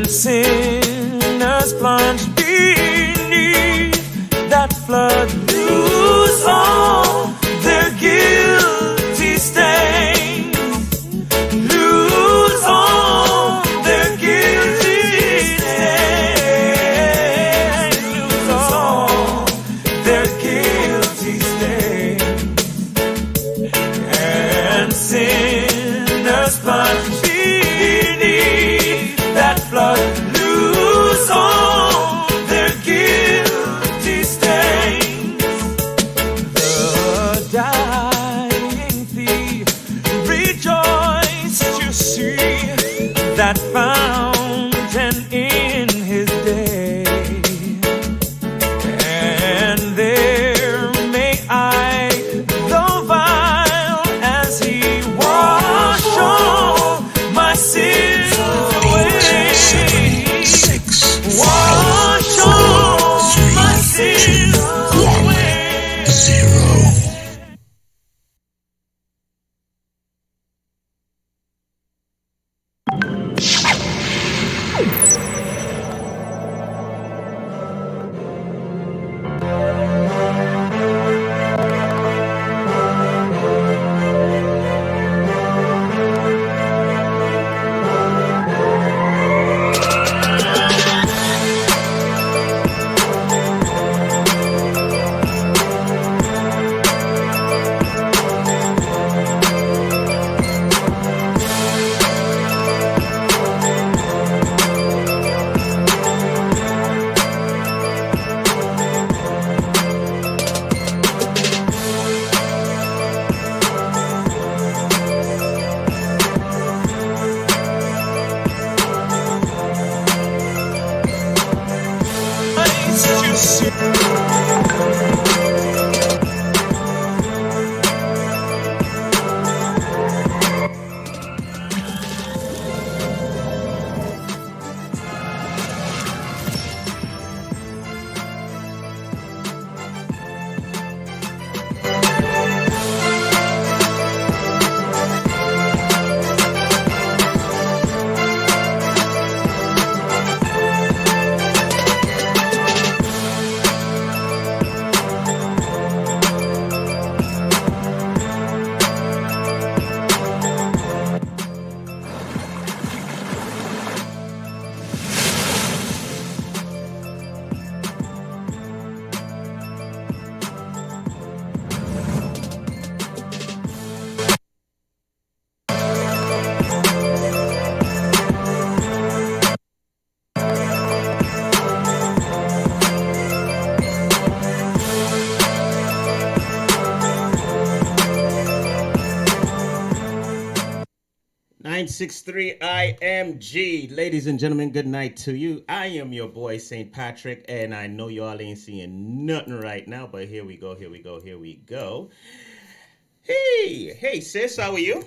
Sinners plunge beneath that flood, lose all their guilty stains, lose all their guilty stains, lose all their guilty stains, and sinners plunge beneath that flood, lose all their guilty stains. The dying thief rejoiced to see that fountain in his day, and there may I the vile as he washed all my sins away. Wash all my sins away. 0. IMG. Ladies and gentlemen, good night to you. I am your boy, St. Patrick, and I know y'all ain't seeing nothing right now, but here we go. Hey, sis, how are you?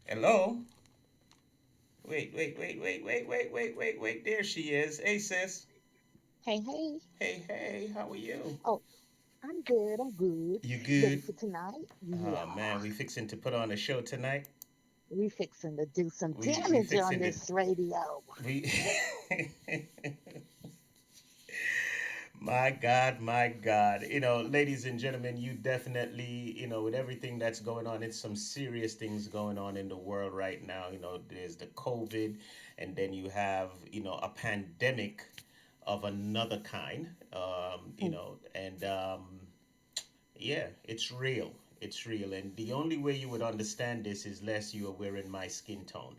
Hello? Wait. There she is. Hey, sis. Hey, Hey, how are you? oh, I'm good. You Ready good? for tonight? Oh, Yeah, man, we fixing to put on a show tonight. we fixing to do some We damage on fixing to... this radio. We... My God. Ladies and gentlemen, you definitely, with everything that's going on, it's some serious things going on in the world right now. There's the COVID, and then you have, a pandemic of another kind. Mm. Yeah, it's real. It's real. And the only way you would understand this is less you are wearing my skin tone.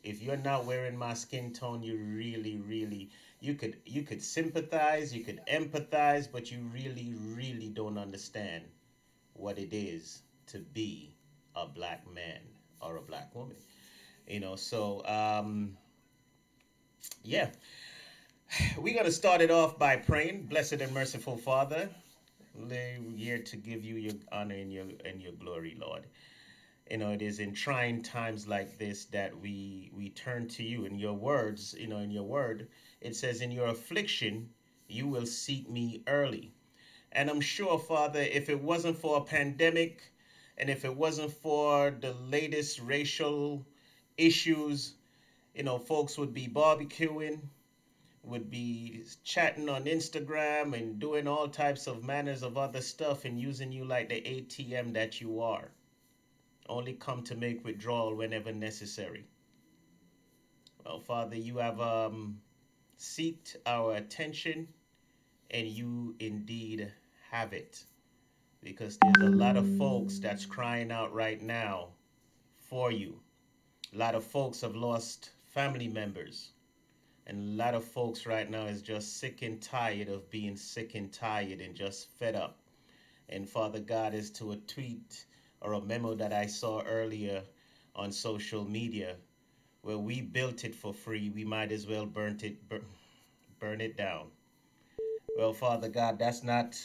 If you're not wearing my skin tone, you really you could sympathize, you could empathize, but you really don't understand what it is to be a black man or a black woman. Yeah, we're gonna start it off by praying. Blessed and merciful Father, we're here to give you your honor and your glory, Lord. It is in trying times like this that we turn to you. In your words, in your word, it says, in your affliction you will seek me early. And I'm sure, Father, if it wasn't for a pandemic, and if it wasn't for the latest racial issues, Folks would be barbecuing, would be chatting on Instagram and doing all types of manners of other stuff and using you like the ATM that you are. Only come to make withdrawal whenever necessary. Well, Father, you have seeked our attention, and you indeed have it. Because there's a lot of folks that's crying out right now for you. A lot of folks have lost family members. And a lot of folks right now is just sick and tired of being sick and tired and just fed up. And Father God, is to a tweet or a memo that I saw earlier on social media where we built it for free, we might as well burn it down. Well, Father God, that's not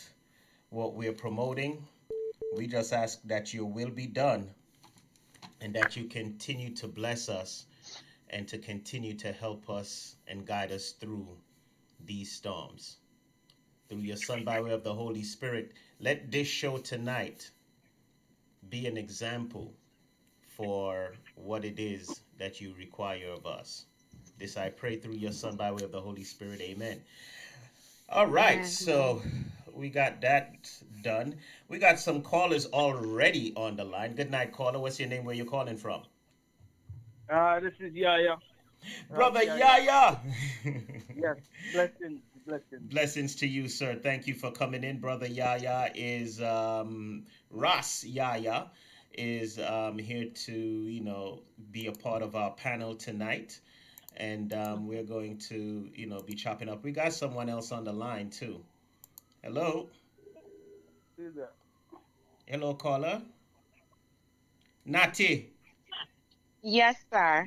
what we're promoting. We just ask that your will be done and that you continue to bless us and to continue to help us and guide us through these storms. Through your Son, by way of the Holy Spirit, let this show tonight be an example for what it is that you require of us. This I pray through your Son, by way of the Holy Spirit. Amen. All right, Amen. so we got that done. We got some callers already on the line. Good night, caller. What's your name? Where you calling from? This is Yaya. Brother Yaya. Yaya. Yes, blessings, blessings. Blessings to you, sir. Thank you for coming in. Brother Yaya is Ross Yaya is here to be a part of our panel tonight, and we're going to be chopping up. We got someone else on the line too. Hello, See that? hello, caller. Nati. Yes, sir.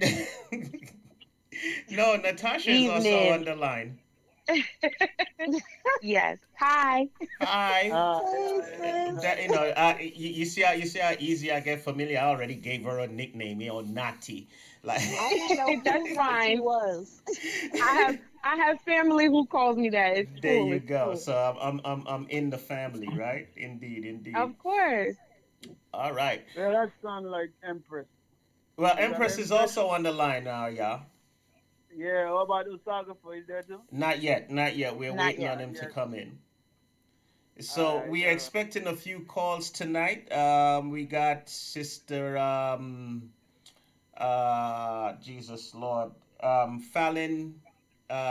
No, Natasha is also on Evening. the line. Yes. Hi. Hi. Hey, sis. You see how easy I get familiar. I already gave her a nickname, Natty. Like, I didn't know That's who Nati fine. was. I have I have family who calls me that. It's there cool. you It's go. cool. So I'm in the family, right? Indeed, indeed. Of course. All right. Yeah, that sound like Empress. Well, Is that Empress is Empress? also on the line now, yeah. Yeah, what about Usagafa? Is there too? Not yet, not yet. We're Not waiting yet. on Not him to yet. come in. So Alright, we are alright. expecting a few calls tonight. We got Sister Jesus Lord Fallon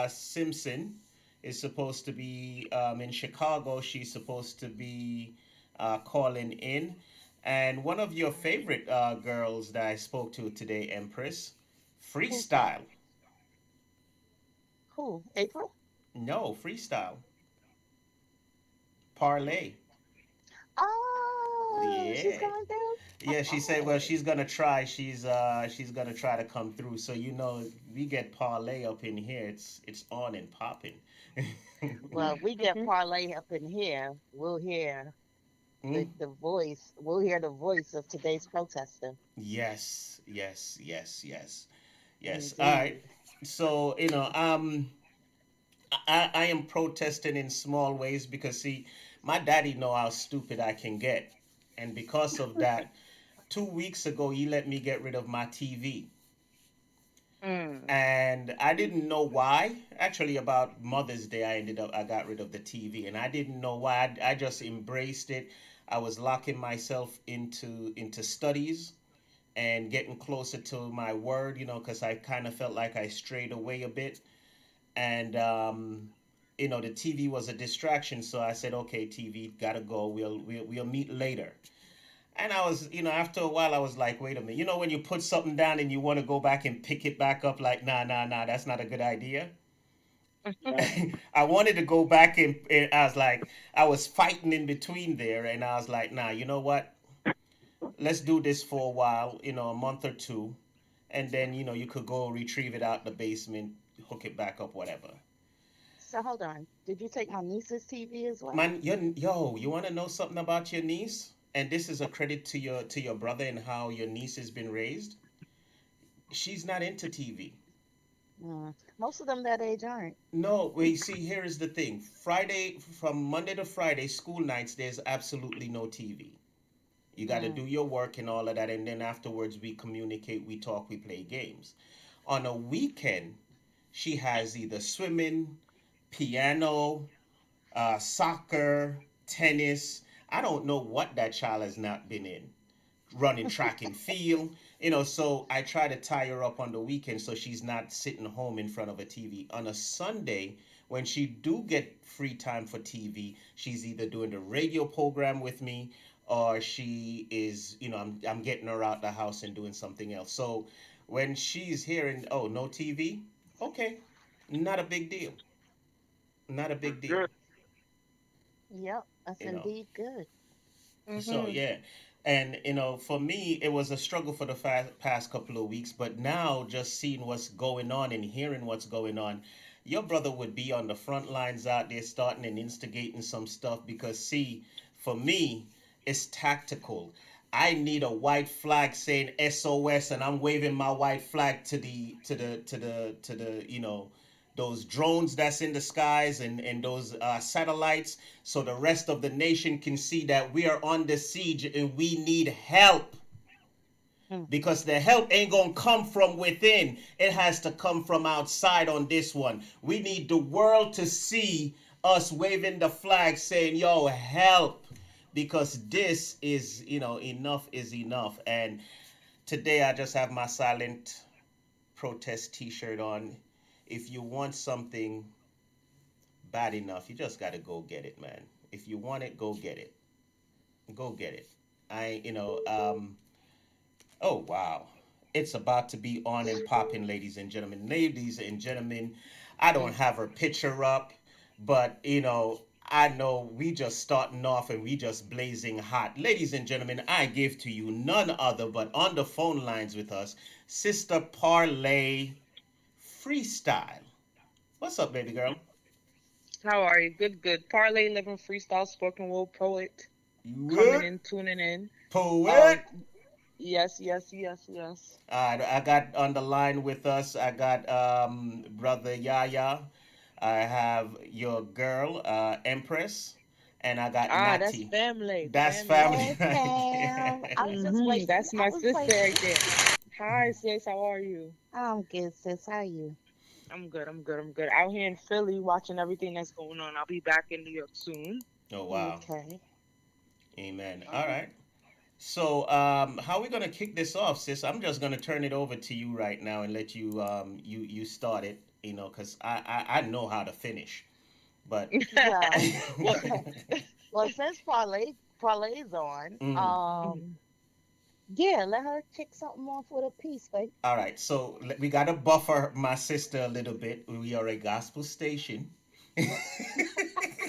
Simpson is supposed to be in Chicago. She's supposed to be calling in. And one of your favorite girls that I spoke to today, Empress, Who's that? freestyle. Who? April? No, freestyle. Parlay. Oh, she's Yeah. going through? Yeah, she said, well, Okay. she's gonna try. She's gonna try to come through. So we get parlay up in here. It's on and popping. Well, if we get parlay up in here, we'll hear Mm? the voice. We'll hear the voice of today's protester. Yes, yes, yes, yes, yes. All right. Indeed. So I am protesting in small ways because see, my daddy know how stupid I can get, and because of that, 2 weeks ago he let me get rid of my TV. Mm. And I didn't know why. Actually, about Mother's Day, I got rid of the TV, and I didn't know why. I just embraced it. I was locking myself into studies and getting closer to my word, because I kind of felt like I strayed away a bit, and the TV was a distraction. So I said, okay, TV, gotta go. We'll meet later. And I was, after a while, I was like, wait a minute. When you put something down and you want to go back and pick it back up, like, nah, nah, nah, that's not a good idea. I wanted to go back and I was like, I was fighting in between there. And I was like, nah, you know what? Let's do this for a while, a month or two. And then, you could go retrieve it out the basement, hook it back up, whatever. So hold on. Did you take my niece's TV as well? Man, you want to know something about your niece? And this is a credit to your brother and how your niece has been raised. She's not into TV. Most of them that age aren't. No, we see. Here is the thing. From Monday to Friday, school nights, there's absolutely no TV. You got to Mm, do your work and all of that, and then afterwards we communicate, we talk, we play games. On a weekend, she has either swimming, piano, soccer, tennis. I don't know what that child has not been in. Running track and field, so I try to tie her up on the weekend so she's not sitting home in front of a TV. On a Sunday, when she do get free time for TV, she's either doing the radio program with me or she is, I'm getting her out the house and doing something else. So when she's hearing, oh, no TV, okay, not a big deal. Not a That's big deal, good. Yep, that's you know. indeed good. So Mhm. yeah, and for me, it was a struggle for the past couple of weeks. But now, just seeing what's going on and hearing what's going on, your brother would be on the front lines out there, starting and instigating some stuff. Because see, for me, it's tactical. I need a white flag saying SOS, and I'm waving my white flag to the those drones that's in the skies and those satellites, so the rest of the nation can see that we are on the siege and we need help, Mm. because the help ain't gonna come from within. It has to come from outside on this one. We need the world to see us waving the flag saying, yo, help. Because this is, enough is enough. And today I just have my silent protest t-shirt on. If you want something bad enough, you just got to go get it, man. If you want it, go get it. Go get it. I, you know, Oh, wow. It's about to be on and popping, ladies and gentlemen. Ladies and gentlemen, I don't have her picture up, but, I know we just starting off and we just blazing hot. Ladies and gentlemen, I give to you none other but on the phone lines with us, Sister Parlay Freestyle. What's up, baby girl? How are you? Good, good. Parlay, living freestyle, spoken word poet, You coming would? in, tuning in. Poet? Yes, yes, yes, yes. All right, I got on the line with us, I got brother Yaya. I have your girl, Empress, and I got Ah, that's Natty. family, That's family. family. Hey, Pam. I was just waiting. That's I my was sister waiting. right there. Hi, sis. How are you? I'm good, sis. How are you? I'm good. I'm good. I'm good. Out here in Philly, watching everything that's going on. I'll be back in New York soon. Oh, wow. Okay. Amen. All Uh-huh. right. So, how are we gonna kick this off, sis? I'm just gonna turn it over to you right now and let you you start it. Cause I know how to finish, but Well, Well, well, since Parlay's on, mm. mhm. yeah, let her kick something off with a piece, babe. All right. So we gotta buffer my sister a little bit. We are a gospel station.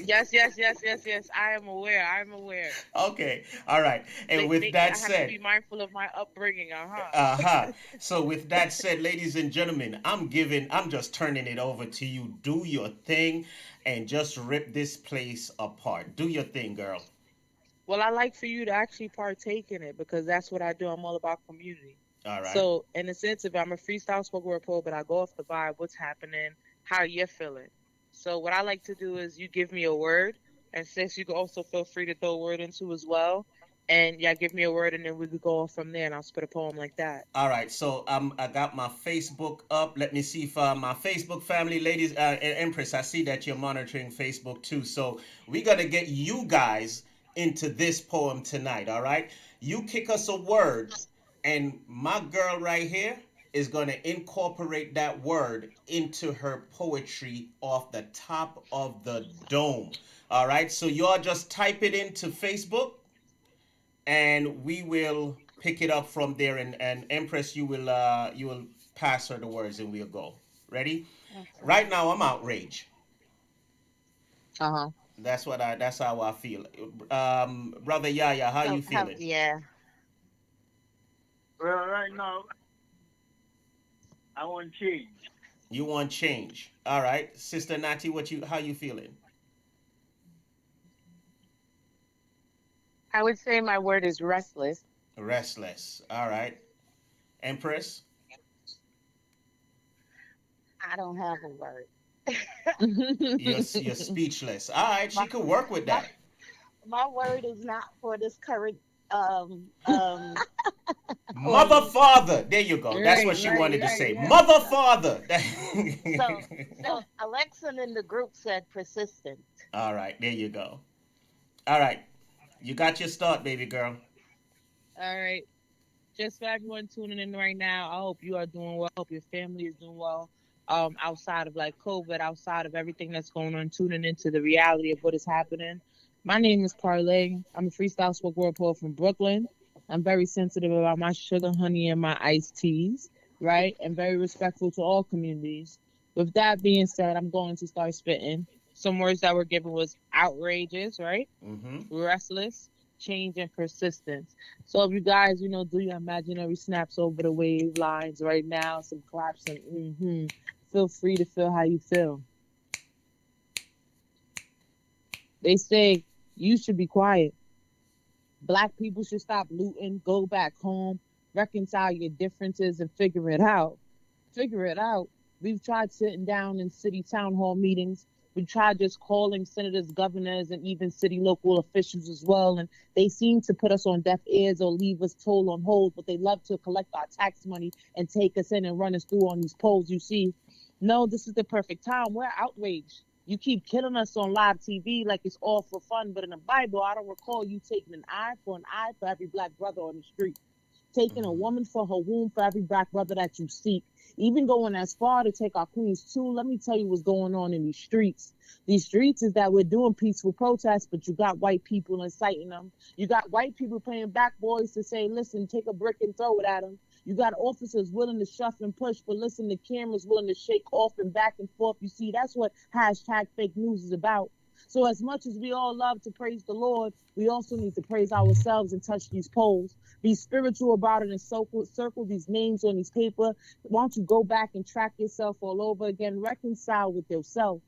Yes, yes, yes, yes, yes. I am aware. I'm aware. Okay. All right. And with that I have to said, be mindful of my upbringing. Uh huh. uh-huh. So with that said, ladies and gentlemen, I'm just turning it over to you. Do your thing and just rip this place apart. Do your thing, girl. Well, I like for you to actually partake in it because that's what I do. I'm all about community. All right. So, in a sense, if I'm a freestyle spoken word poet, but I go off the vibe, what's happening, how you're feeling. So, what I like to do is you give me a word, and since you can also feel free to throw a word into as well, and yeah, give me a word, and then we could go off from there, and I'll spit a poem like that. All right, so I got my Facebook up. Let me see if my Facebook family, ladies, Empress, I see that you're monitoring Facebook too. So we gotta get you guys into this poem tonight. All right, you kick us a word, and my girl right here is gonna incorporate that word into her poetry off the top of the dome. All right, so y'all just type it into Facebook and we will pick it up from there. And Empress, you will pass her the words, and we'll go. Ready? Okay. Right now, I'm outraged. Uh-huh. That's how I feel. Brother Yaya, how you feeling? Yeah. Well, right now, I want change. You want change? All right, Sister Nati, how you feeling? I would say my word is restless. Restless. All right, Empress. I don't have a word. You're speechless. All right, she My could work with my that. my word is not for this current um um Mother, father. There you go. That's what she wanted to say. Mother, father. So Alexa in the group said persistent. All right, there you go. All right, you got your start, baby girl. All right. Just for everyone tuning in right now, I hope you are doing well. I hope your family is doing well. Outside of like COVID, outside of everything that's going on, tuning into the reality of what is happening. My name is Parlay. I'm a freestyle spoken word poet from Brooklyn. I'm very sensitive about my sugar, honey, and my iced teas, right? And very respectful to all communities. With that being said, I'm going to start spitting. Some words that were given was outrageous, right? Mm-hmm. Restless, change, and persistence. So if you guys, do your imaginary snaps over the wave lines right now, some claps and feel free to feel how you feel. They say you should be quiet. Black people should stop looting, go back home, reconcile your differences and figure it out. Figure it out. We've tried sitting down in city town hall meetings. We tried just calling senators, governors, and even city local officials as well. And they seem to put us on deaf ears or leave us told on hold, but they love to collect our tax money and take us in and run us through on these polls. You see, no, this is the perfect time. We're outraged. You keep killing us on live TV like it's all for fun, but in the Bible, I don't recall you taking an eye for every black brother on the street. Taking a woman for her womb for every black brother that you seek. Even going as far to take our queens too. Let me tell you what's going on in these streets. These streets is that we're doing peaceful protests, but you got white people inciting them. You got white people playing back boys to say, listen, take a brick and throw it at them. You got officers willing to shove and push, but listen, the cameras willing to shake off and back and forth. You see, that's what hashtag fake news is about. So as much as we all love to praise the Lord, we also need to praise ourselves and touch these polls. Be spiritual about it and circle these names on these paper. Why don't you go back and track yourself all over again? Reconcile with yourself.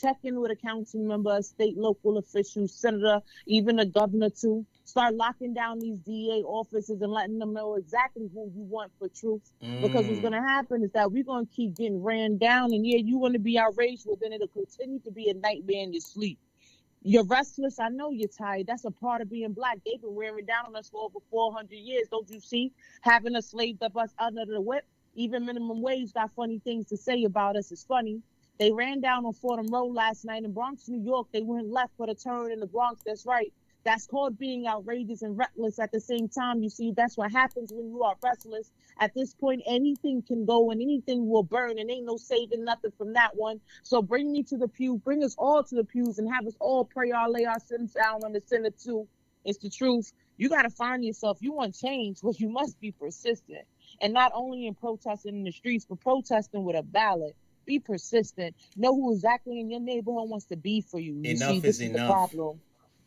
Check in with a council member, a state, local official, senator, even a governor too. Start locking down these DA offices and letting them know exactly who you want for truth. Because what's going to happen is that we're going to keep getting ran down. And yeah, you want to be outraged, well, then it'll continue to be a nightmare in your sleep. You're restless. I know you're tired. That's a part of being black. They've been wearing down on us for over 400 years. Don't you see? Having us slaved up us under the whip. Even minimum wage got funny things to say about us. It's funny. They ran down on Fordham Road last night in Bronx, New York. They went left for the turn in the Bronx. That's right. That's called being outrageous and reckless at the same time. You see, that's what happens when you are restless. At this point, anything can go and anything will burn, and ain't no saving nothing from that one. So bring me to the pew, bring us all to the pews, and have us all pray lay our sins down on the sinner too. It's the truth. You got to find yourself. You want change, well, you must be persistent. And not only in protesting in the streets, but protesting with a ballot. Be persistent. Know who exactly in your neighborhood wants to be for you. You Enough see, this is is the enough. problem.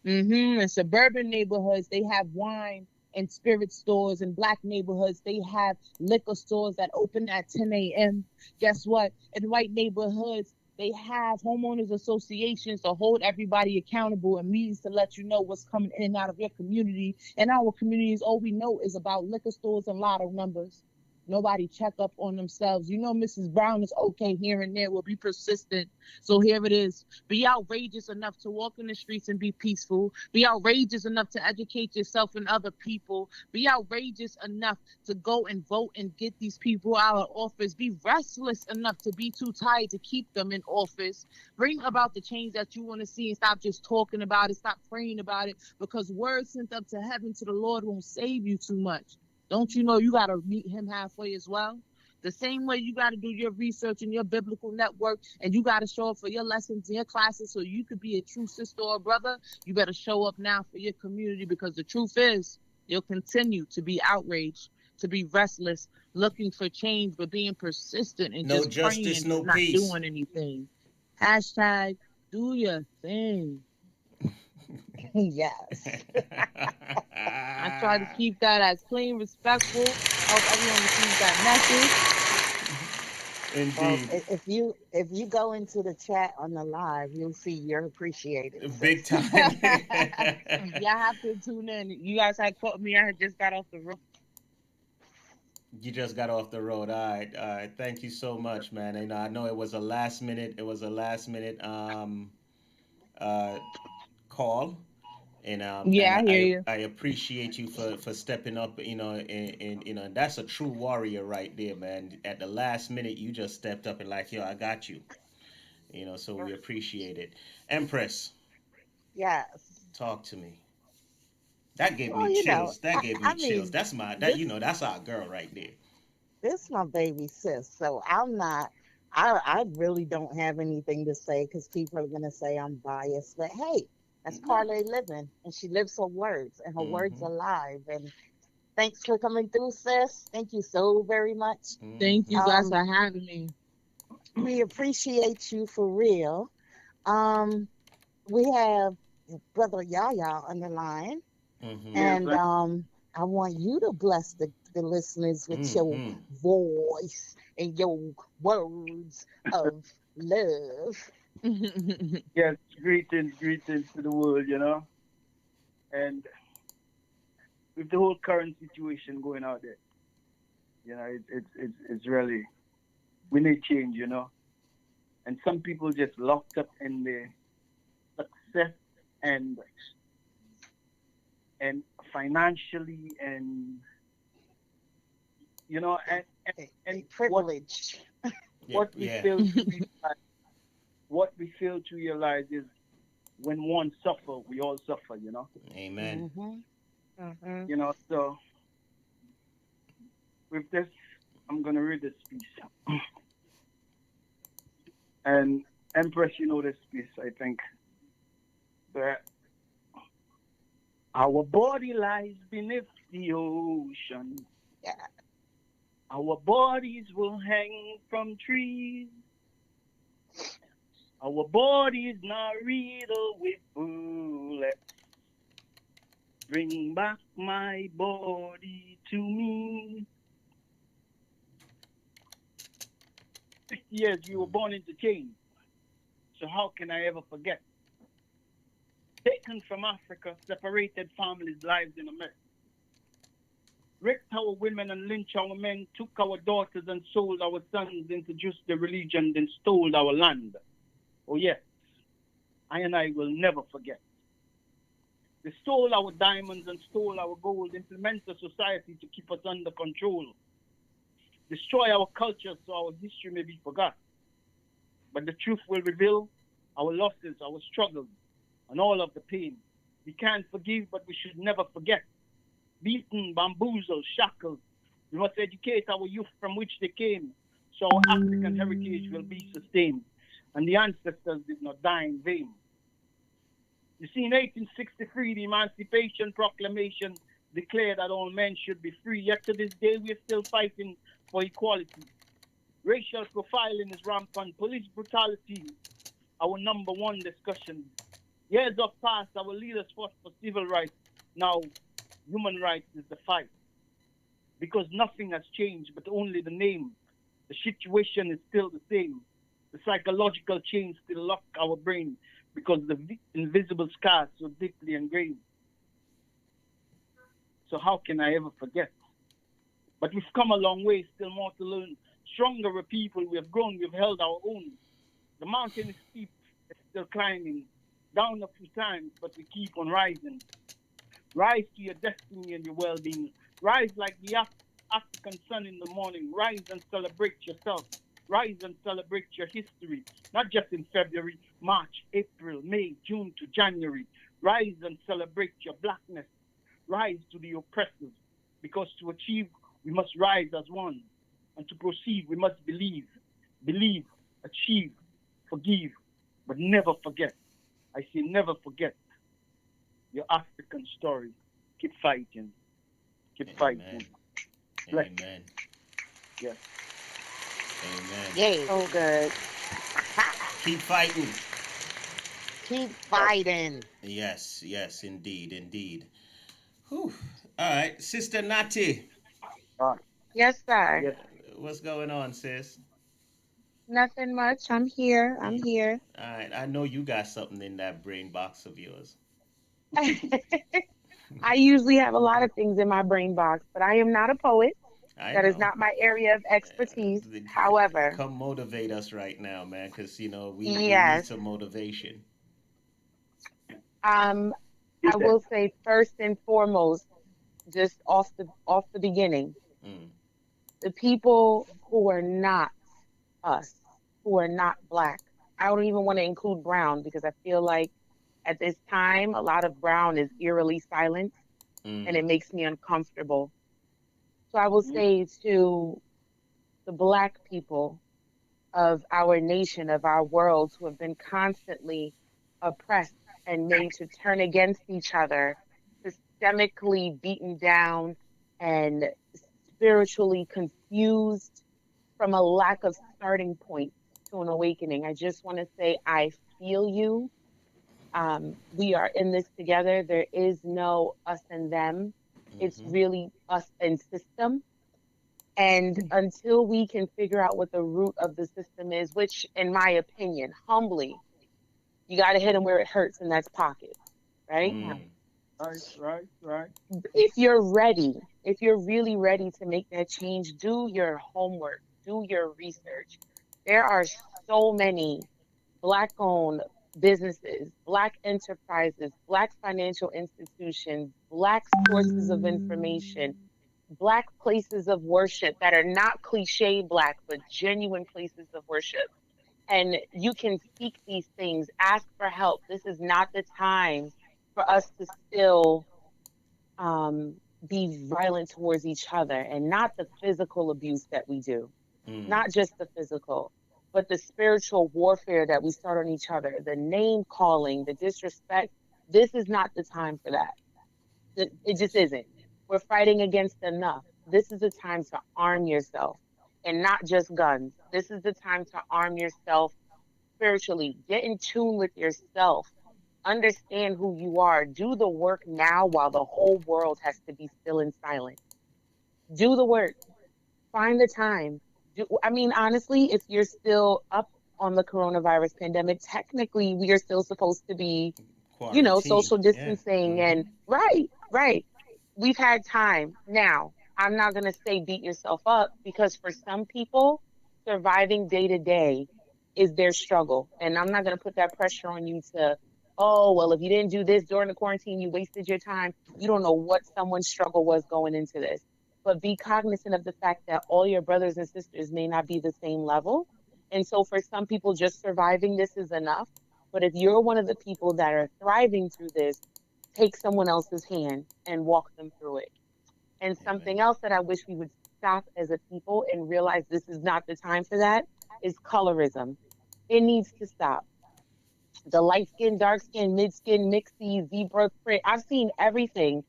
In suburban neighborhoods, they have wine and spirit stores. In black neighborhoods, they have liquor stores that open at 10 a.m. Guess what? In white neighborhoods, they have homeowners associations to hold everybody accountable and meetings to let you know what's coming in and out of your community. In our communities, all we know is about liquor stores and lotto numbers. Nobody check up on themselves. You know, Mrs. Brown is okay here and there. Will be persistent. So here it is. Be outrageous enough to walk in the streets and be peaceful. Be outrageous enough to educate yourself and other people. Be outrageous enough to go and vote and get these people out of office. Be restless enough to be too tired to keep them in office. Bring about the change that you want to see and stop just talking about it. Stop praying about it, because words sent up to heaven to the Lord won't save you too much. Don't you know you got to meet him halfway as well? The same way you got to do your research and your biblical network, and you got to show up for your lessons and your classes so you could be a true sister or brother. You better show up now for your community, because the truth is you'll continue to be outraged, to be restless, looking for change, but being persistent and No just justice, praying no but not peace. doing anything. Hashtag do your thing. Yes. I try to keep that as clean, respectful. I hope everyone receives that Well, Indeed. if you go into the chat on the live, you'll see you're appreciated, Big sis. time. message. Y'all have to tune in. You guys had caught me. I had just got off the road. You just got off the road. All right. All right. Thank you so much, man. And I know it was a last minute. It was a last minute uh, call. And Yeah, I hear you. I appreciate you for stepping up, you know, and you know, and that's a true warrior right there, man. At the last minute, you just stepped up and like, yo, I got you, you know. So we appreciate it. Empress, Yes. talk to me. That gave me Well, you know, chills. That gave me I chills. mean, That's my that this you know that's our girl right there. this my baby sis, so I'm not. I really don't have anything to say because people are gonna say I'm biased. But hey, that's No. Parlay living, and she lives her words, and her words Mm-hmm. are alive. And thanks for coming through, sis. Thank you so very much. Thank Mm-hmm. you guys Um, for having me. we appreciate you for real. Um, we have Brother Yaya on the line, Mm-hmm. Yes, and I, I want you to bless the listeners with your Mm-hmm. voice and your words of love. yes, greetings, greetings to the world, you know. And with the whole current situation going out there, you know, it's really we need change, you know. And some people just locked up in their success and and financially and you know and A privilege. Yep. what we Yeah. fail to realize, what we fail to realize is when one suffer, we all suffer, you know. Amen. Hmm. Mhm. You know, so with this, I'm gonna read this piece. And Empress, you know this piece, I think. That our body lies beneath the ocean. Yeah. Our bodies will hang from trees. Our bodies not riddled with bullets. Bring back my body to me. 60 years we were born into chains. So how can I ever forget? Taken from Africa, separated families' lives in a mess. Raped our women and lynched our men, took our daughters and sold our sons, introduced the religion, then stole our land. Oh yes, I and I will never forget. They stole our diamonds and stole our gold, implement a society to keep us under control, destroy our culture so our history may be forgot. But the truth will reveal our losses, our struggles, and all of the pain. We can't forgive, but we should never forget. Beaten, bamboozled, shackled. We must educate our youth from which they came, so our African heritage will be sustained, and the ancestors did not die in vain. You see, in 1863, the Emancipation Proclamation declared that all men should be free. Yet to this day, we're still fighting for equality. Racial profiling is rampant. Police brutality, our number one discussion. Years of past, our leaders fought for civil rights. Now, human rights is the fight. Because nothing has changed, but only the name. The situation is still the same. The psychological change still lock our brain because the invisible scars so deeply ingrained. So how can I ever forget? But we've come a long way, still more to learn. Stronger a people, we have grown, we've held our own. The mountain is steep, it's still climbing. Down a few times, but we keep on rising. Rise to your destiny and your well-being. Rise like the African sun in the morning. Rise and celebrate yourself. Rise and celebrate your history. Not just in February, March, April, May, June to January. Rise and celebrate your blackness. Rise to the oppressors. Because to achieve, we must rise as one. And to proceed, we must believe. Believe, achieve, forgive, but never forget. I say never forget your African story. Keep fighting. Keep Amen. fighting. Bless. Amen. Yes. Amen. Yay. So good. Keep fighting. Keep Yes. fighting. Yes, yes, indeed, indeed. Whew. All right, Sister Nati, Ah, Yes, sir. yes. what's going on, sis? Nothing much. I'm here. I'm Mm. here. All right, I know you got something in that brain box of yours. I usually have a lot of things in my brain box, but I am not a poet. I That is know. not my area of expertise. However, Come motivate us right now, man, because you know we need yes, some motivation. um, You I said, will say first and foremost, just off the beginning, Mm. the people who are not us, who are not black. I don't even want to include brown because I feel like at this time a lot of brown is eerily silent and Mm. it makes me uncomfortable. So I will mm-hmm, say to the black people of our nation, of our world, who have been constantly oppressed and made to turn against each other, systemically beaten down, and spiritually confused from a lack of starting point to an awakening. I just want to say, I feel you. We are in this together. There is no us and them. It's Mm-hmm. really us and system. And until we can figure out what the root of the system is, which, in my opinion, humbly, you got to hit them where it hurts, and that's pockets, right? Mm. right, right, right. If you're ready, if you're really ready to make that change, do your homework, do your research. There are so many Black owned businesses, Black enterprises, Black financial institutions, Black sources of information, Black places of worship that are not cliche Black, but genuine places of worship. And you can seek these things, ask for help. This is not the time for us to still um, be violent towards each other, and not the physical abuse that we do, Mm. not just the physical, but the spiritual warfare that we start on each other, the name calling, the disrespect. This is not the time for that. It just Yes. isn't. We're fighting against enough. This is the time to arm yourself, and not just guns. This is the time to arm yourself spiritually. Get in tune with yourself. Understand who you are. Do the work now while the whole world has to be still and silent. Do the work. Find the time. I mean, honestly, if you're still up on the coronavirus pandemic, technically we are still supposed to be, Quarantine. social Yeah. distancing, Mm-hmm. and right, right. We've had time. Now, I'm not going to say beat yourself up, because for some people, surviving day to day is their struggle. And I'm not going to put that pressure on you to, oh, well, if you didn't do this during the quarantine, you wasted your time. You don't know what someone's struggle was going into this. But be cognizant of the fact that all your brothers and sisters may not be the same level. And so for some people, just surviving this is enough. But if you're one of the people that are thriving through this, take someone else's hand and walk them through it. And Amen. something else that I wish we would stop as a people and realize this is not the time for that is colorism. It needs to stop. The light skin, dark skin, mid skin, mixy, zebra print. I've seen everything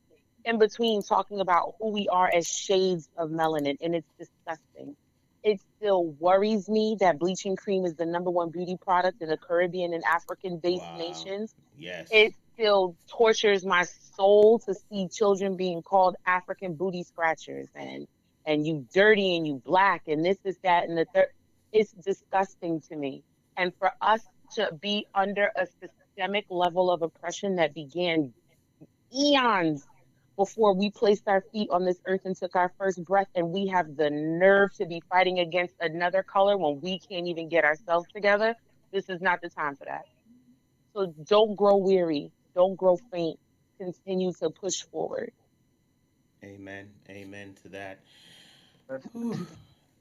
in between talking about who we are as shades of melanin, and it's disgusting. It still worries me that bleaching cream is the number one beauty product in the Caribbean and African based Wow. nations. Yes. It still tortures my soul to see children being called African booty scratchers, and you dirty and you black and this that and the third. It's disgusting to me. And for us to be under a systemic level of oppression that began eons before we placed our feet on this earth and took our first breath, and we have the nerve to be fighting against another color when we can't even get ourselves together, this is not the time for that. So don't grow weary, don't grow faint. Continue to push forward. Amen. Amen to that. That's Whew.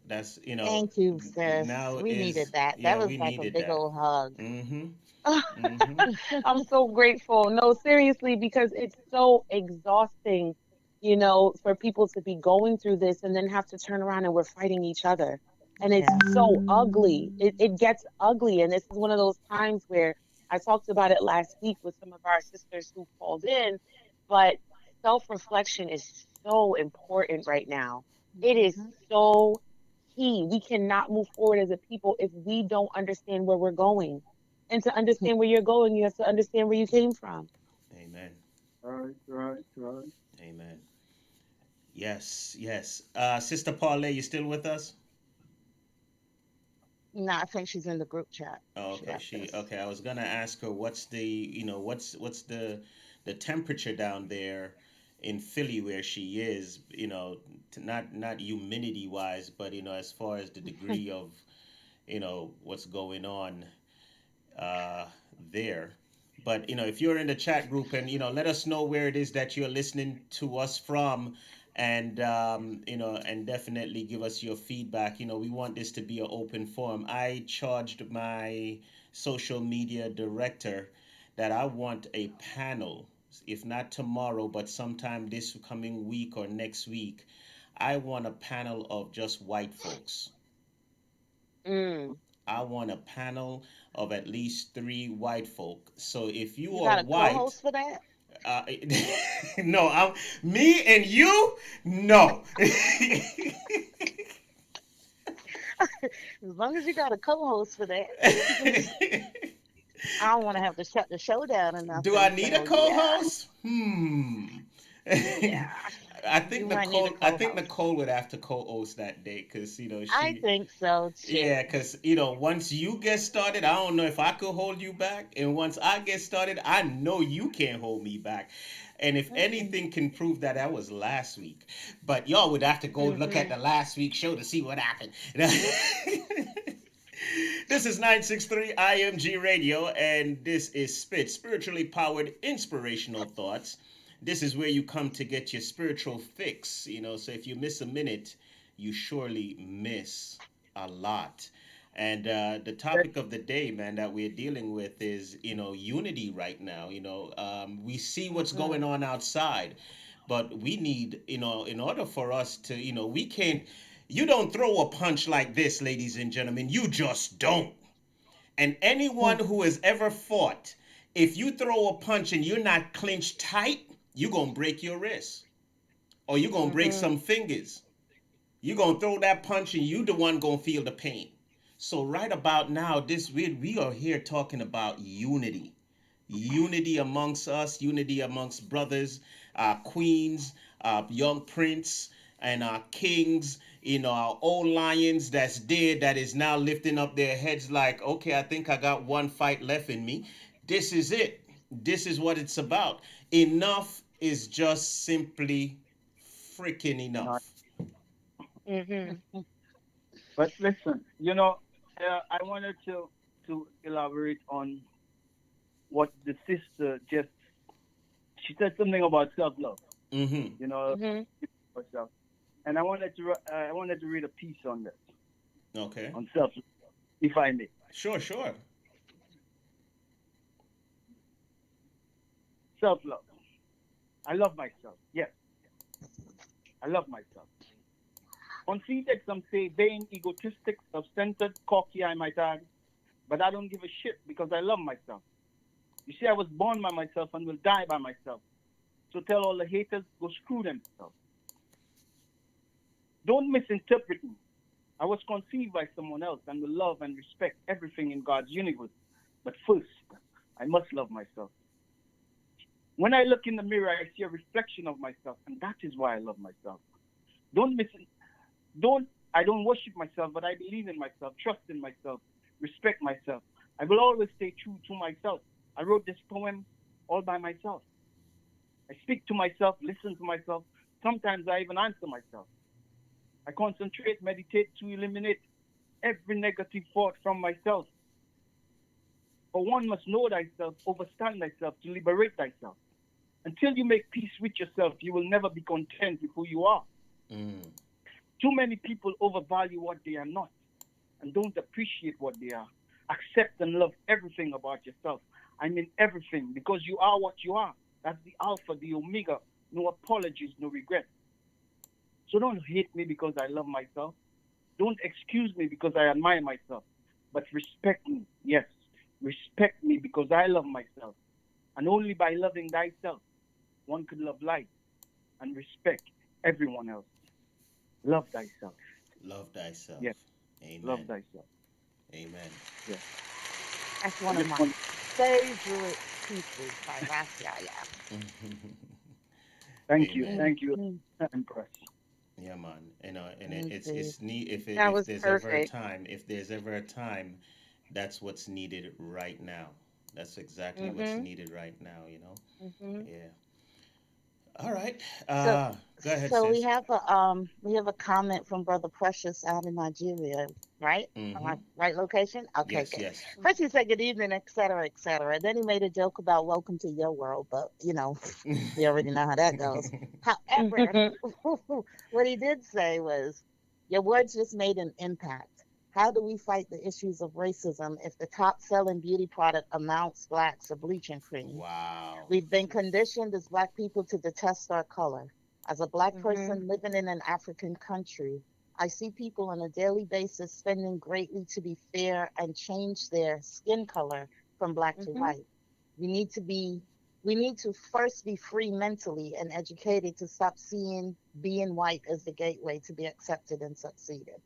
That's Thank you, sis. now We needed is that. That yeah, was we like a needed big that. old hug. Mm-hmm. Mm-hmm. I'm so grateful. No, seriously, because it's so exhausting, for people to be going through this and then have to turn around and we're fighting each other. And it's Yeah. so ugly. It gets ugly. And this is one of those times where I talked about it last week with some of our sisters who called in, but self reflection is so important right now. It is Mhm. so key. We cannot move forward as a people if we don't understand where we're going. And to understand where you're going, you have to understand where you came from. Amen. right, right, right. Amen. Yes. Yes. Sister Paulette, you still with us? No, I think she's in the group chat. Oh, She okay. left She us. okay. I was gonna ask her what's what's the temperature down there in Philly where she is. Not humidity wise, but as far as the degree of what's going on uh, there. But if you're in the chat group, and let us know where it is that you're listening to us from, and and definitely give us your feedback. We want this to be an open forum. I charged my social media director that I want a panel, if not tomorrow, but sometime this coming week or next week. I want a panel of just white folks. Mm. I want a panel of at least three white folk. So if you You are got a white, co-host for that? uh, no, me and you, no. As long as you got a co-host for that. I don't want to have to shut the show down or Do I nothing. need a So yeah, co-host? yeah, I think you might need a Nicole. I think co-host. Nicole would have to co-host that day because I she. think so Yeah, too. because once you get started, I don't know if I could hold you back, and once I get started, I know you can't hold me back. And if Mm-mm. anything can prove that, that was last week. But y'all would have to go look at Mhm. the last week's show to see what happened. This is 963 IMG Radio, and this is Spiritually Powered Inspirational Thoughts. This is where you come to get your spiritual fix. So if you miss a minute, you surely miss a lot. And the topic of the day, man, that we're dealing with is, unity right now. We see what's Mm-hmm. going on outside, but we need, in order for us to, we can't, you don't throw a punch like this, ladies and gentlemen. You just don't. And anyone who has ever fought, if you throw a punch and you're not clinched tight, you're going to break your wrist or you're going to break Mm-hmm. some fingers. You're going to throw that punch and you the one going to feel the pain. So right about now, we are here talking about unity. Unity amongst us, unity amongst brothers, queens, young prince, and our kings, our old lions that's dead that is now lifting up their heads like, okay, I think I got one fight left in me. This is it. This is what it's about. Enough is just simply freaking Not. enough. Mhm. But listen, I wanted to elaborate on what the sister just. She said something about self-love. Mm-hmm. You know, Mhm. herself. And I wanted to read a piece on this, Okay. on self, if I may. Sure, sure. Self-love. I love myself. Yes, I love myself. Conceited, some say vain, egotistic, self-centered, cocky, I might add. But I don't give a shit because I love myself. You see, I was born by myself and will die by myself. So tell all the haters, go screw themselves. Don't misinterpret me. I was conceived by someone else and will love and respect everything in God's universe. But first, I must love myself. When I look in the mirror, I see a reflection of myself, and that is why I love myself. Don't miss don't I don't worship myself, but I believe in myself, trust in myself, respect myself. I will always stay true to myself. I wrote this poem all by myself. I speak to myself, listen to myself. Sometimes I even answer myself. I concentrate, meditate to eliminate every negative thought from myself. For one must know thyself, overstand thyself, to liberate thyself. Until you make peace with yourself, you will never be content with who you are. Mm. Too many people overvalue what they are not and don't appreciate what they are. Accept and love everything about yourself. I mean everything, because you are what you are. That's the alpha, the omega. No apologies, no regret. So don't hate me because I love myself. Don't excuse me because I admire myself. But respect me. Yes, respect me because I love myself. And only by loving thyself, one could love life and respect everyone else. Love thyself. Love thyself. Yes, love Amen. thyself. Amen. Yes. That's I one of just my want. favorite pieces by Raphael. Thank you. Amen. Thank you, Mm-hmm. Empress. Yeah, man. And Me too. it's neat That if was there's ever a perfect. time, that's what's needed right now. That's exactly what's Mhm. needed right now. Mhm. Yeah. All right. So, Go ahead, so sis. we have a comment from Brother Precious out in Nigeria, right? Am Mm-hmm. I right location? Okay, Yes, good. yes. First he said good evening, etc., etc. Then he made a joke about welcome to your world, but we already know how that goes. However, what he did say was, your words just made an impact. How do we fight the issues of racism if the top selling beauty product amounts blacks or bleaching cream? Wow. We've been conditioned as Black people to detest our color. As a Black Hmm. person living in an African country, I see people on a daily basis spending greatly to be fair and change their skin color from Black to Hmm. white. We need to be we need to first be free mentally and educated to stop seeing being white as the gateway to be accepted and succeeded.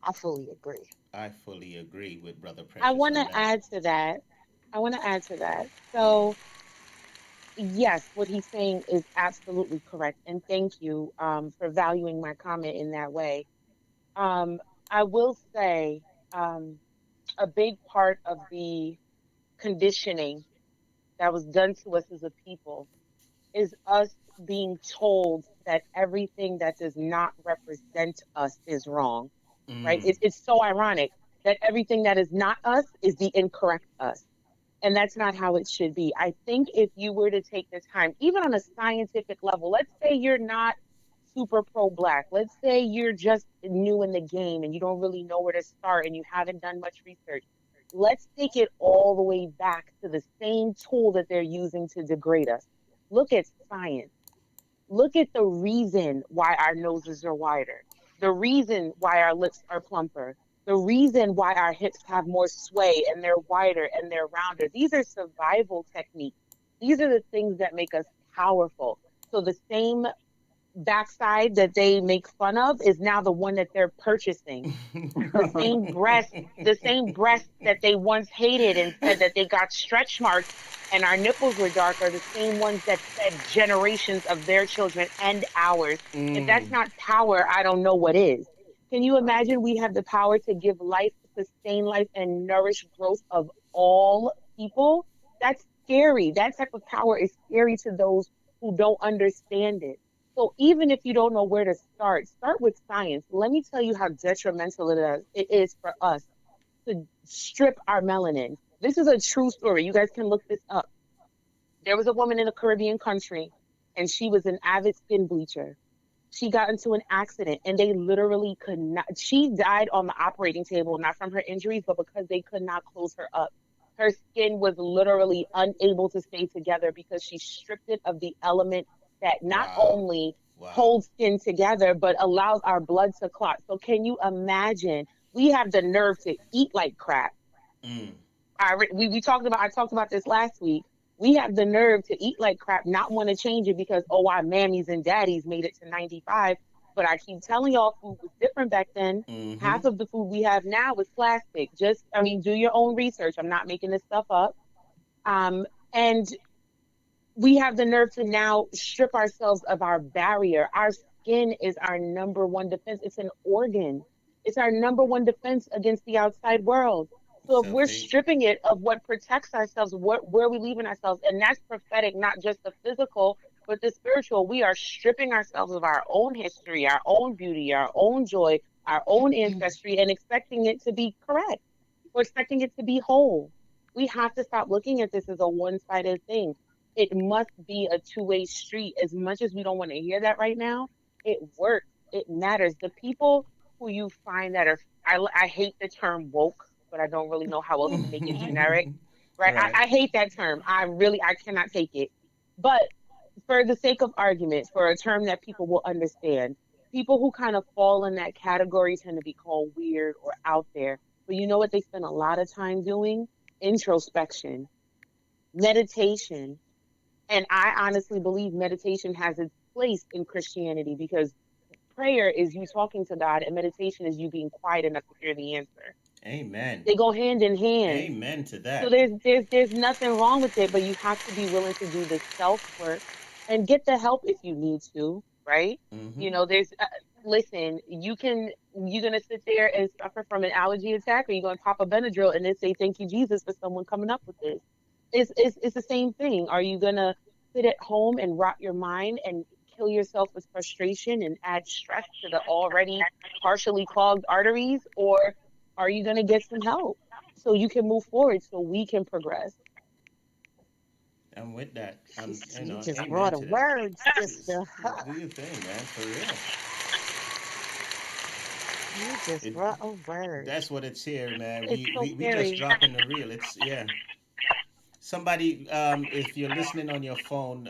I fully agree. I fully agree with Brother I Precious want on to that. add to that. I want to add to that. Mm. So, yes, what he's saying is absolutely correct. And thank you for valuing my comment in that way. Um, I will say um, a big part of the conditioning that was done to us as a people is us being told that everything that does not represent us is wrong, right? Mm. It's so ironic that everything that is not us is the incorrect us. And that's not how it should be. I think if you were to take the time, even on a scientific level, let's say you're not super pro black, let's say you're just new in the game and you don't really know where to start and you haven't done much research. Let's take it all the way back to the same tool that they're using to degrade us. Look at science. Look at the reason why our noses are wider, the reason why our lips are plumper, the reason why our hips have more sway and they're wider and they're rounder. These are survival techniques. These are the things that make us powerful. So the same backside that they make fun of is now the one that they're purchasing. The same breast that they once hated and said that they got stretch marks and our nipples were dark are the same ones that fed generations of their children and ours. If Mm. that's not power, I don't know what is. Can you imagine we have the power to give life, sustain life, and nourish growth of all people? That's scary. That type of power is scary to those who don't understand it. So even if you don't know where to start with science. Let me tell you how detrimental it is for us to strip our melanin. This is a true story. You guys can look this up. There was a woman in a Caribbean country, and she was an avid skin bleacher. She got into an accident, and they literally could not. She died on the operating table, not from her injuries, but because they could not close her up. Her skin was literally unable to stay together because she stripped it of the element that not Wow. only Wow. holds skin together, but allows our blood to clot. So, can you imagine? We have the nerve to eat like crap. Mm. I talked about this last week. We have the nerve to eat like crap, not want to change it because oh, our mammies and daddies made it to 95. But I keep telling y'all, food was different back then. Mm-hmm. Half of the food we have now is plastic. Just, I mean, do your own research. I'm not making this stuff up. And we have the nerve to now strip ourselves of our barrier. Our skin is our number one defense. It's an organ. It's our number one defense against the outside world. So if Self we're hate. stripping it of what protects ourselves, where are we leaving ourselves? And that's prophetic, not just the physical, but the spiritual. We are stripping ourselves of our own history, our own beauty, our own joy, our own ancestry, and expecting it to be correct. We're expecting it to be whole. We have to stop looking at this as a one-sided thing. It must be a two-way street. As much as we don't want to hear that right now, it works. It matters. The people who you find that are, I hate the term woke, but I don't really know how else to make it generic, right? Right. I hate that term. I cannot take it. But for the sake of argument, for a term that people will understand, people who kind of fall in that category tend to be called weird or out there. But you know what they spend a lot of time doing? Introspection, meditation. And I honestly believe meditation has its place in Christianity because prayer is you talking to God and meditation is you being quiet enough to hear the answer. Amen. They go hand in hand. Amen to So that. there's nothing wrong with it, but you have to be willing to do the self work and get the help if you need to, right? Mm-hmm. You know, listen, you're gonna sit there and suffer from an allergy attack, or you're gonna pop a Benadryl and then say thank you Jesus for someone coming up with this. It's the same thing. Are you gonna sit at home and rot your mind and kill yourself with frustration and add stress to the already partially clogged arteries? Or are you going to get some help so you can move forward, so we can progress? I'm with that. You just Amen brought a to that. word, sister. Do your thing, man, for real. You just It, brought a word. that's what it's here, man. It's so We just scary. dropping the reel. It's yeah. Somebody, if you're listening on your phone,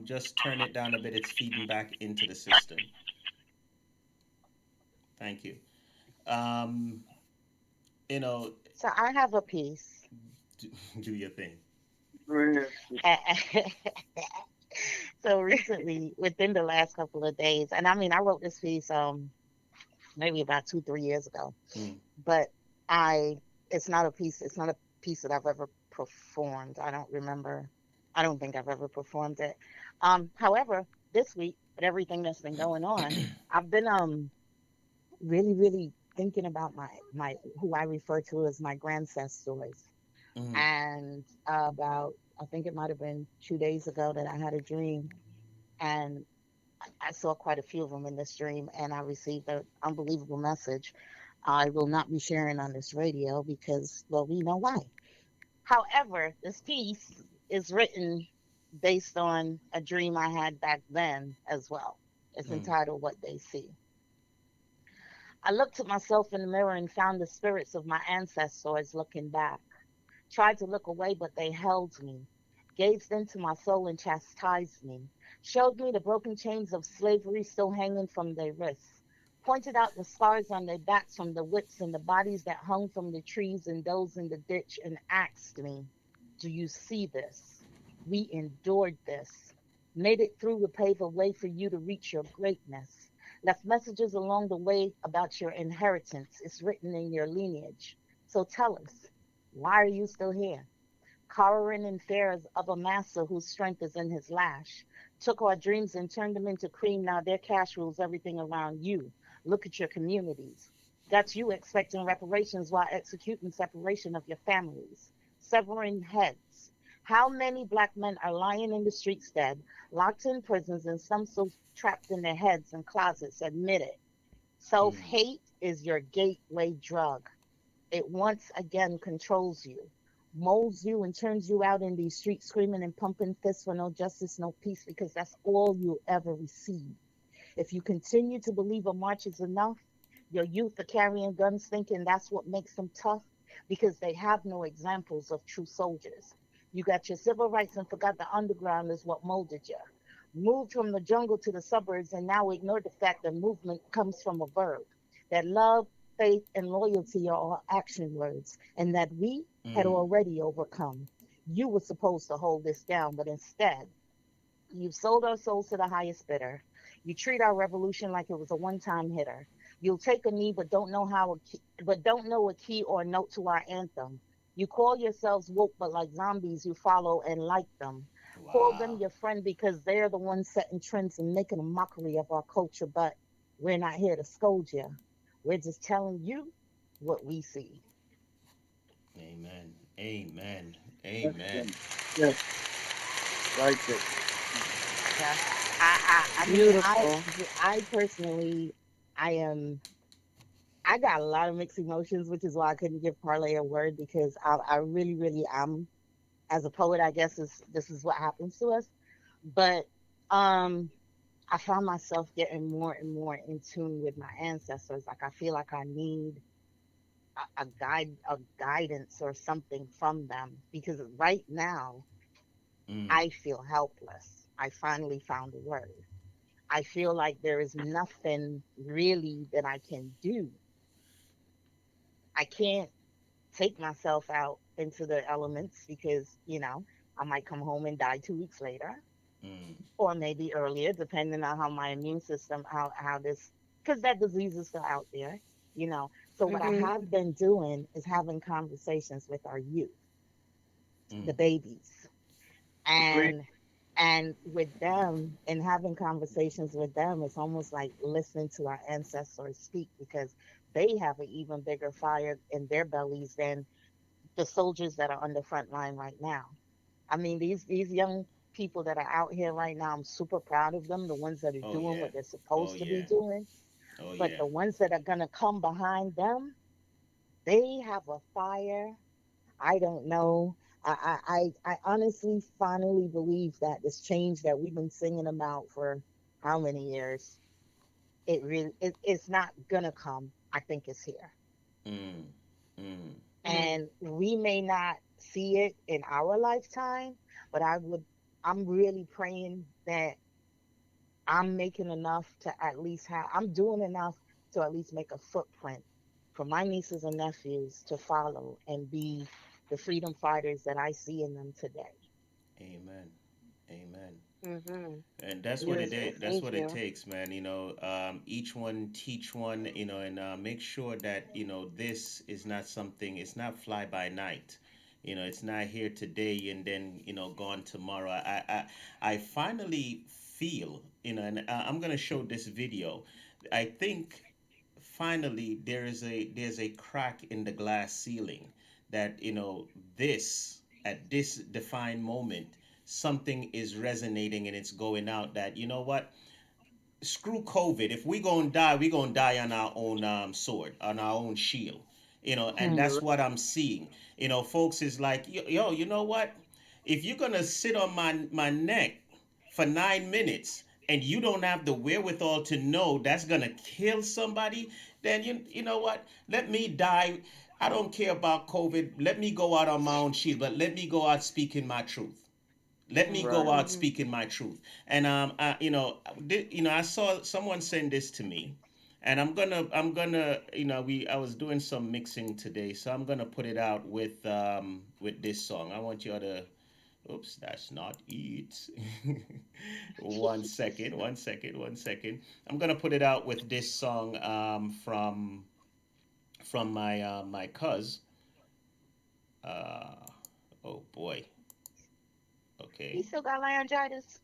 just turn it down a bit. It's feeding back into the system. Thank you. Um, you know, So I have a piece. do, do your thing. Yes. So recently, within the last couple of days, and I mean, I wrote this piece maybe about 2, 3 years ago, Mm, but I it's not a piece. It's not a piece that I've ever performed. I don't remember. I don't think I've ever performed it. However, this week with everything that's been going on, I've been really, really thinking about my who I refer to as my grandcestors. mm, And about I think it might have been 2 days ago that I had a dream, and I saw quite a few of them in this dream, and I received an unbelievable message. I will not be sharing on this radio because, well, we know why. However, this piece is written based on a dream I had back then as well. It's mm, entitled What They See. I looked at myself in the mirror and found the spirits of my ancestors looking back. Tried to look away, but they held me, gazed into my soul and chastised me, showed me the broken chains of slavery still hanging from their wrists, pointed out the scars on their backs from the whips and the bodies that hung from the trees and those in the ditch, and asked me, do you see this? We endured this, made it through to pave a way for you to reach your greatness. Left messages along the way about your inheritance. It's written in your lineage. So tell us, why are you still here? Cowering in fear of a master whose strength is in his lash. Took our dreams and turned them into cream. Now their cash rules everything around you. Look at your communities. Got you expecting reparations while executing separation of your families. Severing heads. How many black men are lying in the streets dead, locked in prisons, and some so trapped in their heads and closets? Admit it. Self mm. hate is your gateway drug. It once again controls you, molds you, and turns you out in these streets screaming and pumping fists for no justice, no peace, because that's all you'll ever receive. If you continue to believe a march is enough, your youth are carrying guns thinking that's what makes them tough because they have no examples of true soldiers. You got your civil rights and forgot the underground is what molded you. Moved from the jungle to the suburbs and now ignore the fact that movement comes from a verb. That love, faith, and loyalty are all action words, and that we had Mm. already overcome. You were supposed to hold this down, but instead, you've sold our souls to the highest bidder. You treat our revolution like it was a one-time hitter. You'll take a knee, but don't know a key or a note to our anthem. You call yourselves woke, but like zombies, you follow and like them. Call them Wow. your friend because they're the ones setting trends and making a mockery of our culture. But we're not here to scold you. We're just telling you what we see. Amen. Amen. Amen. Excellent. Yes. Like it. Yeah. I mean, Beautiful. I personally, I am I got a lot of mixed emotions, which is why I couldn't give Parlay a word because I really, really am. As a poet, I guess this is what happens to us. But um, I found myself getting more and more in tune with my ancestors. Like I feel like I need a guidance or something from them because right now Mm, I feel helpless. I finally found a word. I feel like there is nothing really that I can do. I can't take myself out into the elements because, I might come home and die 2 weeks later mm, or maybe earlier, depending on how my immune system, how this, because that disease is still out there, you know. So, what I Hmm. have been doing is having conversations with our youth, the mm, babies, Agree. and and with them and having conversations with them, it's almost like listening to our ancestors speak because they have an even bigger fire in their bellies than the soldiers that are on the front line right now. I mean, these young people that are out here right now, I'm super proud of them, the ones that are Oh doing yeah. what they're Oh supposed to be yeah. doing. Oh But yeah. the ones that are going to come behind them, they have a fire. I don't know. I honestly finally believe that this change that we've been singing about for how many years, it's not gonna come. I think it's here. Mm. Mm. And we may not see it in our lifetime, but I'm really praying that I'm making enough to at least I'm doing enough to at least make a footprint for my nieces and nephews to follow and be the freedom fighters that I see in them today. Amen. Amen. Mm-hmm. And that's what it Beautiful. is. That's Thank what it you. takes, man. Each one teach one. And make sure that this is not something. It's not fly by night. It's not here today and then gone tomorrow. I finally feel and I'm gonna show this video. I think finally there's a crack in the glass ceiling that this at this defined moment something is resonating and it's going out that what, screw COVID. If we gonna die, we gonna die on our own sword, on our own shield. And Hmm. that's what I'm seeing. Folks is like, yo, you know what? If you're gonna sit on my neck for 9 minutes and you don't have the wherewithal to know that's gonna kill somebody, then you know what? Let me die. I don't care about COVID. Let me go out on my own shield, but let me go out speaking my truth. Let me go Right. out Mm-hmm. speaking my truth. And I saw someone send this to me, and I'm gonna I was doing some mixing today, so I'm gonna put it out with this song. I want you all to. Oops, that's not it. One second. I'm gonna put it out with this song from my cuz. Uh, oh boy. He Okay. still got laryngitis.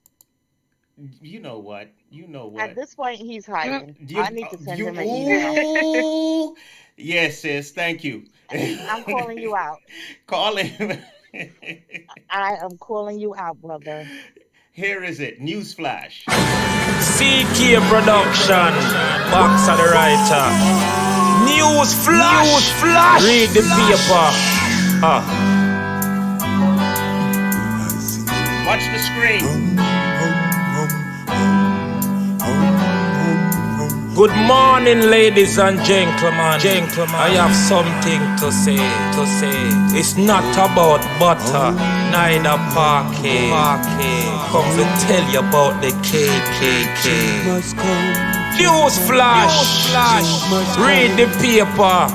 You know what? You know At what? this point, he's hiding. I You, need to send you, him an email. ooh, yes, sis, thank you. I'm calling you out. Call him. I am calling you out, brother. Here is it. Newsflash. CK Production, box of the writer. News flash. Read the paper. Watch the screen. Good morning, ladies and gentlemen. I have something to say. It's not about butter, neither parquet. Come to tell you about the KKK. News flash. Read the paper.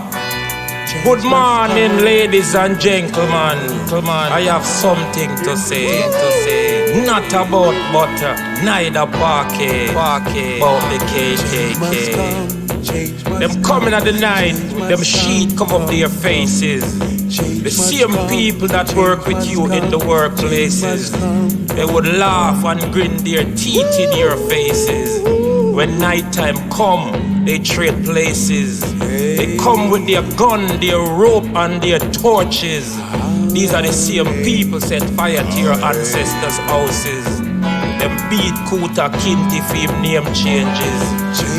Good morning, ladies and gentlemen. I have something to say. Not about butter, neither parquet. About the KKK. Them coming at the night with them sheet cover up their faces. The same people that work with you in the workplaces. They would laugh and grin their teeth in your faces. When nighttime come, they trade places. They come with their gun, their rope, and their torches. These are the same people set fire to your ancestors' houses. Them beat Kuta Kinti for him name changes.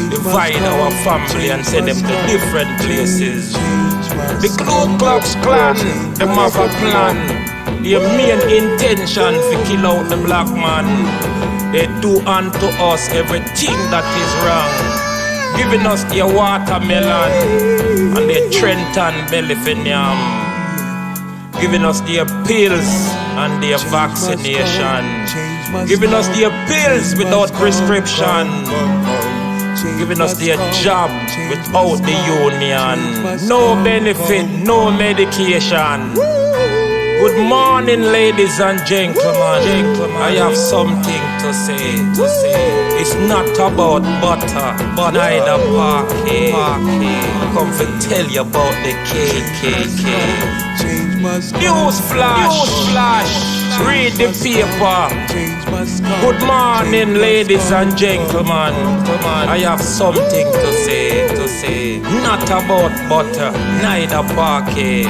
Divide our family and send them to different places. The Ku Klux Klan, them have a plan. Their main intention to kill out the black man. They do unto us everything that is wrong, giving us their watermelon and their Trenton belly for yam, giving us their pills and their vaccination, giving us their pills without prescription, giving us their job without the union, no benefit, no medication. Good morning, ladies and gentlemen. I have something to say. It's not about butter, but neither parquet. Come to tell you about the KKK. News flash. Read the paper. Good morning, ladies and gentlemen. I have something to say. Not about butter, neither parquet.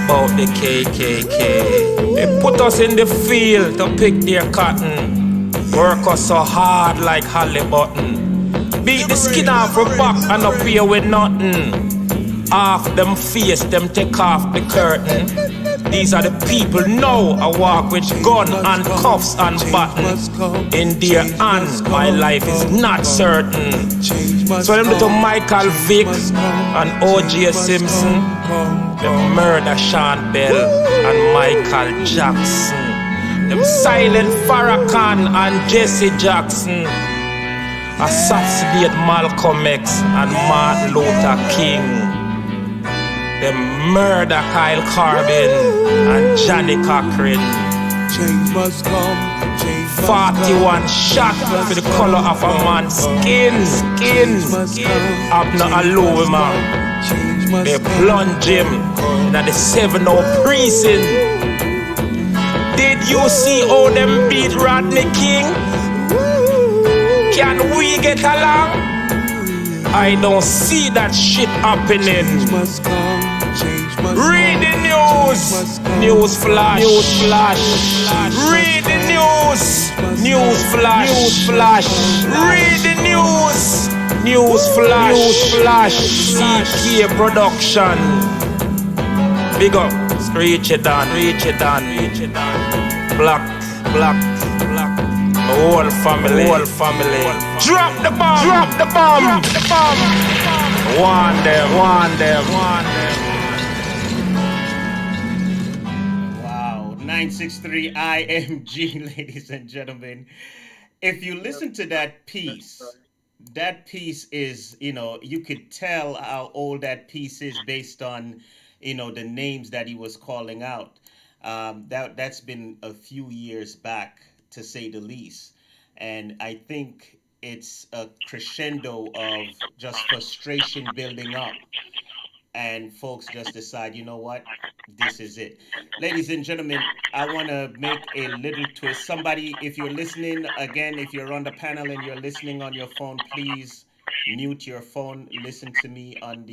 about the KKK. They put us in the field to pick their cotton. Work us so hard like Halliburton. Beat the skin off our back and up here with nothing. Half them face, them take off the curtain. These are the people now I walk with gun and cuffs and buttons. In their hand, my life is not certain. So them little Michael Vick and O.J. Simpson, them murder Sean Bell and Michael Jackson. Them silent Farrakhan and Jesse Jackson. Assassinate Malcolm X and Martin Luther King. Them murder Kyle Corbin and Johnny Cochran. Change must come, change must 41 shot for the color of a man's skin. Abner Aluma. They plunge him in the 7-0 prison. Did you see how them beat Rodney King? Can we get along? I don't see that shit happening. Read the news. News flash. Read the news. News flash. Read the news. News flash. CK production. Big up. Reach it down. Black. Whole family. Drop the bomb. Warn them. Wow, 963 IMG, ladies and gentlemen. If you listen to that piece is, you could tell how old that piece is based on, the names that he was calling out. That's been a few years back, to say the least. And I think it's a crescendo of just frustration building up. And folks just decide, you know what? This is it. Ladies and gentlemen, I want to make a little twist. Somebody, if you're listening, again, if you're on the panel and you're listening on your phone, please mute your phone. Listen to me on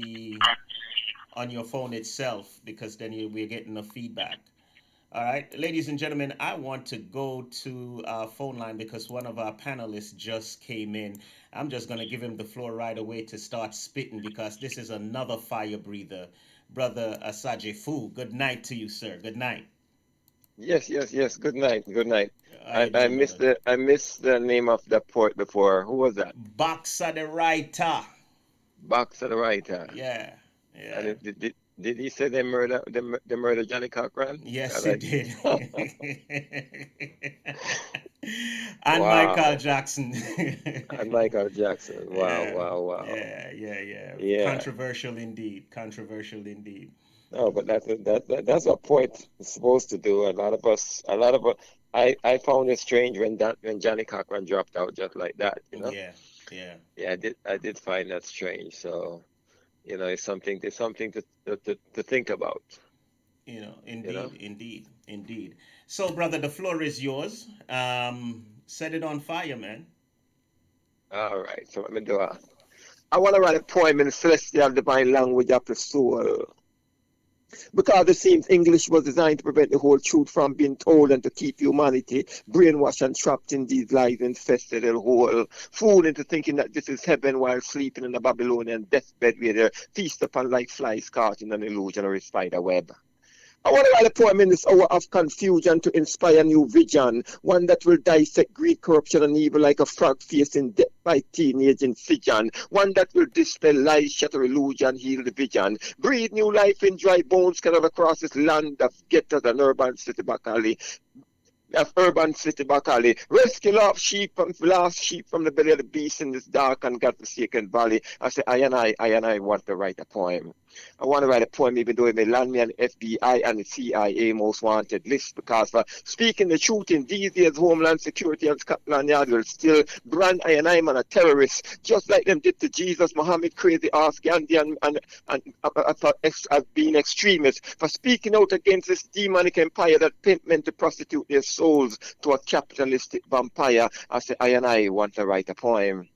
your phone itself, because then we're getting a feedback. All right, ladies and gentlemen, I want to go to our phone line because one of our panelists just came in. I'm just going to give him the floor right away to start spitting, because this is another fire breather. Brother Asaje Fu, good night to you, sir. Good night. Yes. Good night. I missed brother? I missed the name of the port before. Who was that? Boxer the writer. Boxer the writer. Yeah. And did he say they murder Johnny Cochran? Yes, he did. And Wow. Michael Jackson. And Michael Jackson. Wow. Yeah. Controversial indeed. No, but that's what poets are supposed to do. A lot of us. I found it strange when Johnny Cochran dropped out just like that. Yeah. I did find that strange. So, it's something to think about. Indeed. So, brother, the floor is yours. Set it on fire, man. All right. So let me do I want to write a poem in celestial divine language of the soul. Because it seems English was designed to prevent the whole truth from being told and to keep humanity brainwashed and trapped in these lies infested hole, fooled into thinking that this is heaven while sleeping in a Babylonian deathbed where they feast upon like flies caught in an illusionary spider web. I want to write a poem in this hour of confusion to inspire new vision, one that will dissect greed, corruption, and evil like a frog facing death by teenage incision, one that will dispel lies, shatter illusion, heal the vision, breathe new life in dry bones scattered across this land of ghettos and urban city Bacali, rescue lost sheep from the belly of the beast in this dark and godforsaken valley. I say, I and I want to write a poem. I want to write a poem even though it may land me on the FBI and the CIA most wanted list, because for speaking the truth in these days, Homeland Security and Scotland Yard will still brand I and I man a terrorist, just like them did to Jesus, Muhammad, crazy ass Gandhi and being extremists for speaking out against this demonic empire that pimp men to prostitute their souls to a capitalistic vampire. I say, I and I want to write a poem.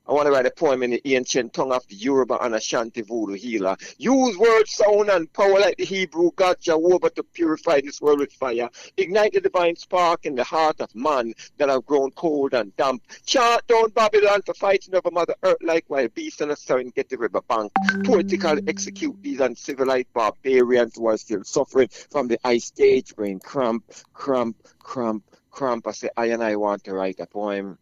I want to write a poem in the ancient tongue of the Yoruba and Ashanti voodoo healer. Use word, sound, and power like the Hebrew God Jehovah to purify this world with fire. Ignite the divine spark in the heart of man that have grown cold and damp. Chant down Babylon for fighting over Mother Earth like wild beasts on a certain get the river bank. Poetically execute these uncivilized barbarians who are still suffering from the ice stage, brain cramp, cramp, cramp, cramp. I say, I and I want to write a poem.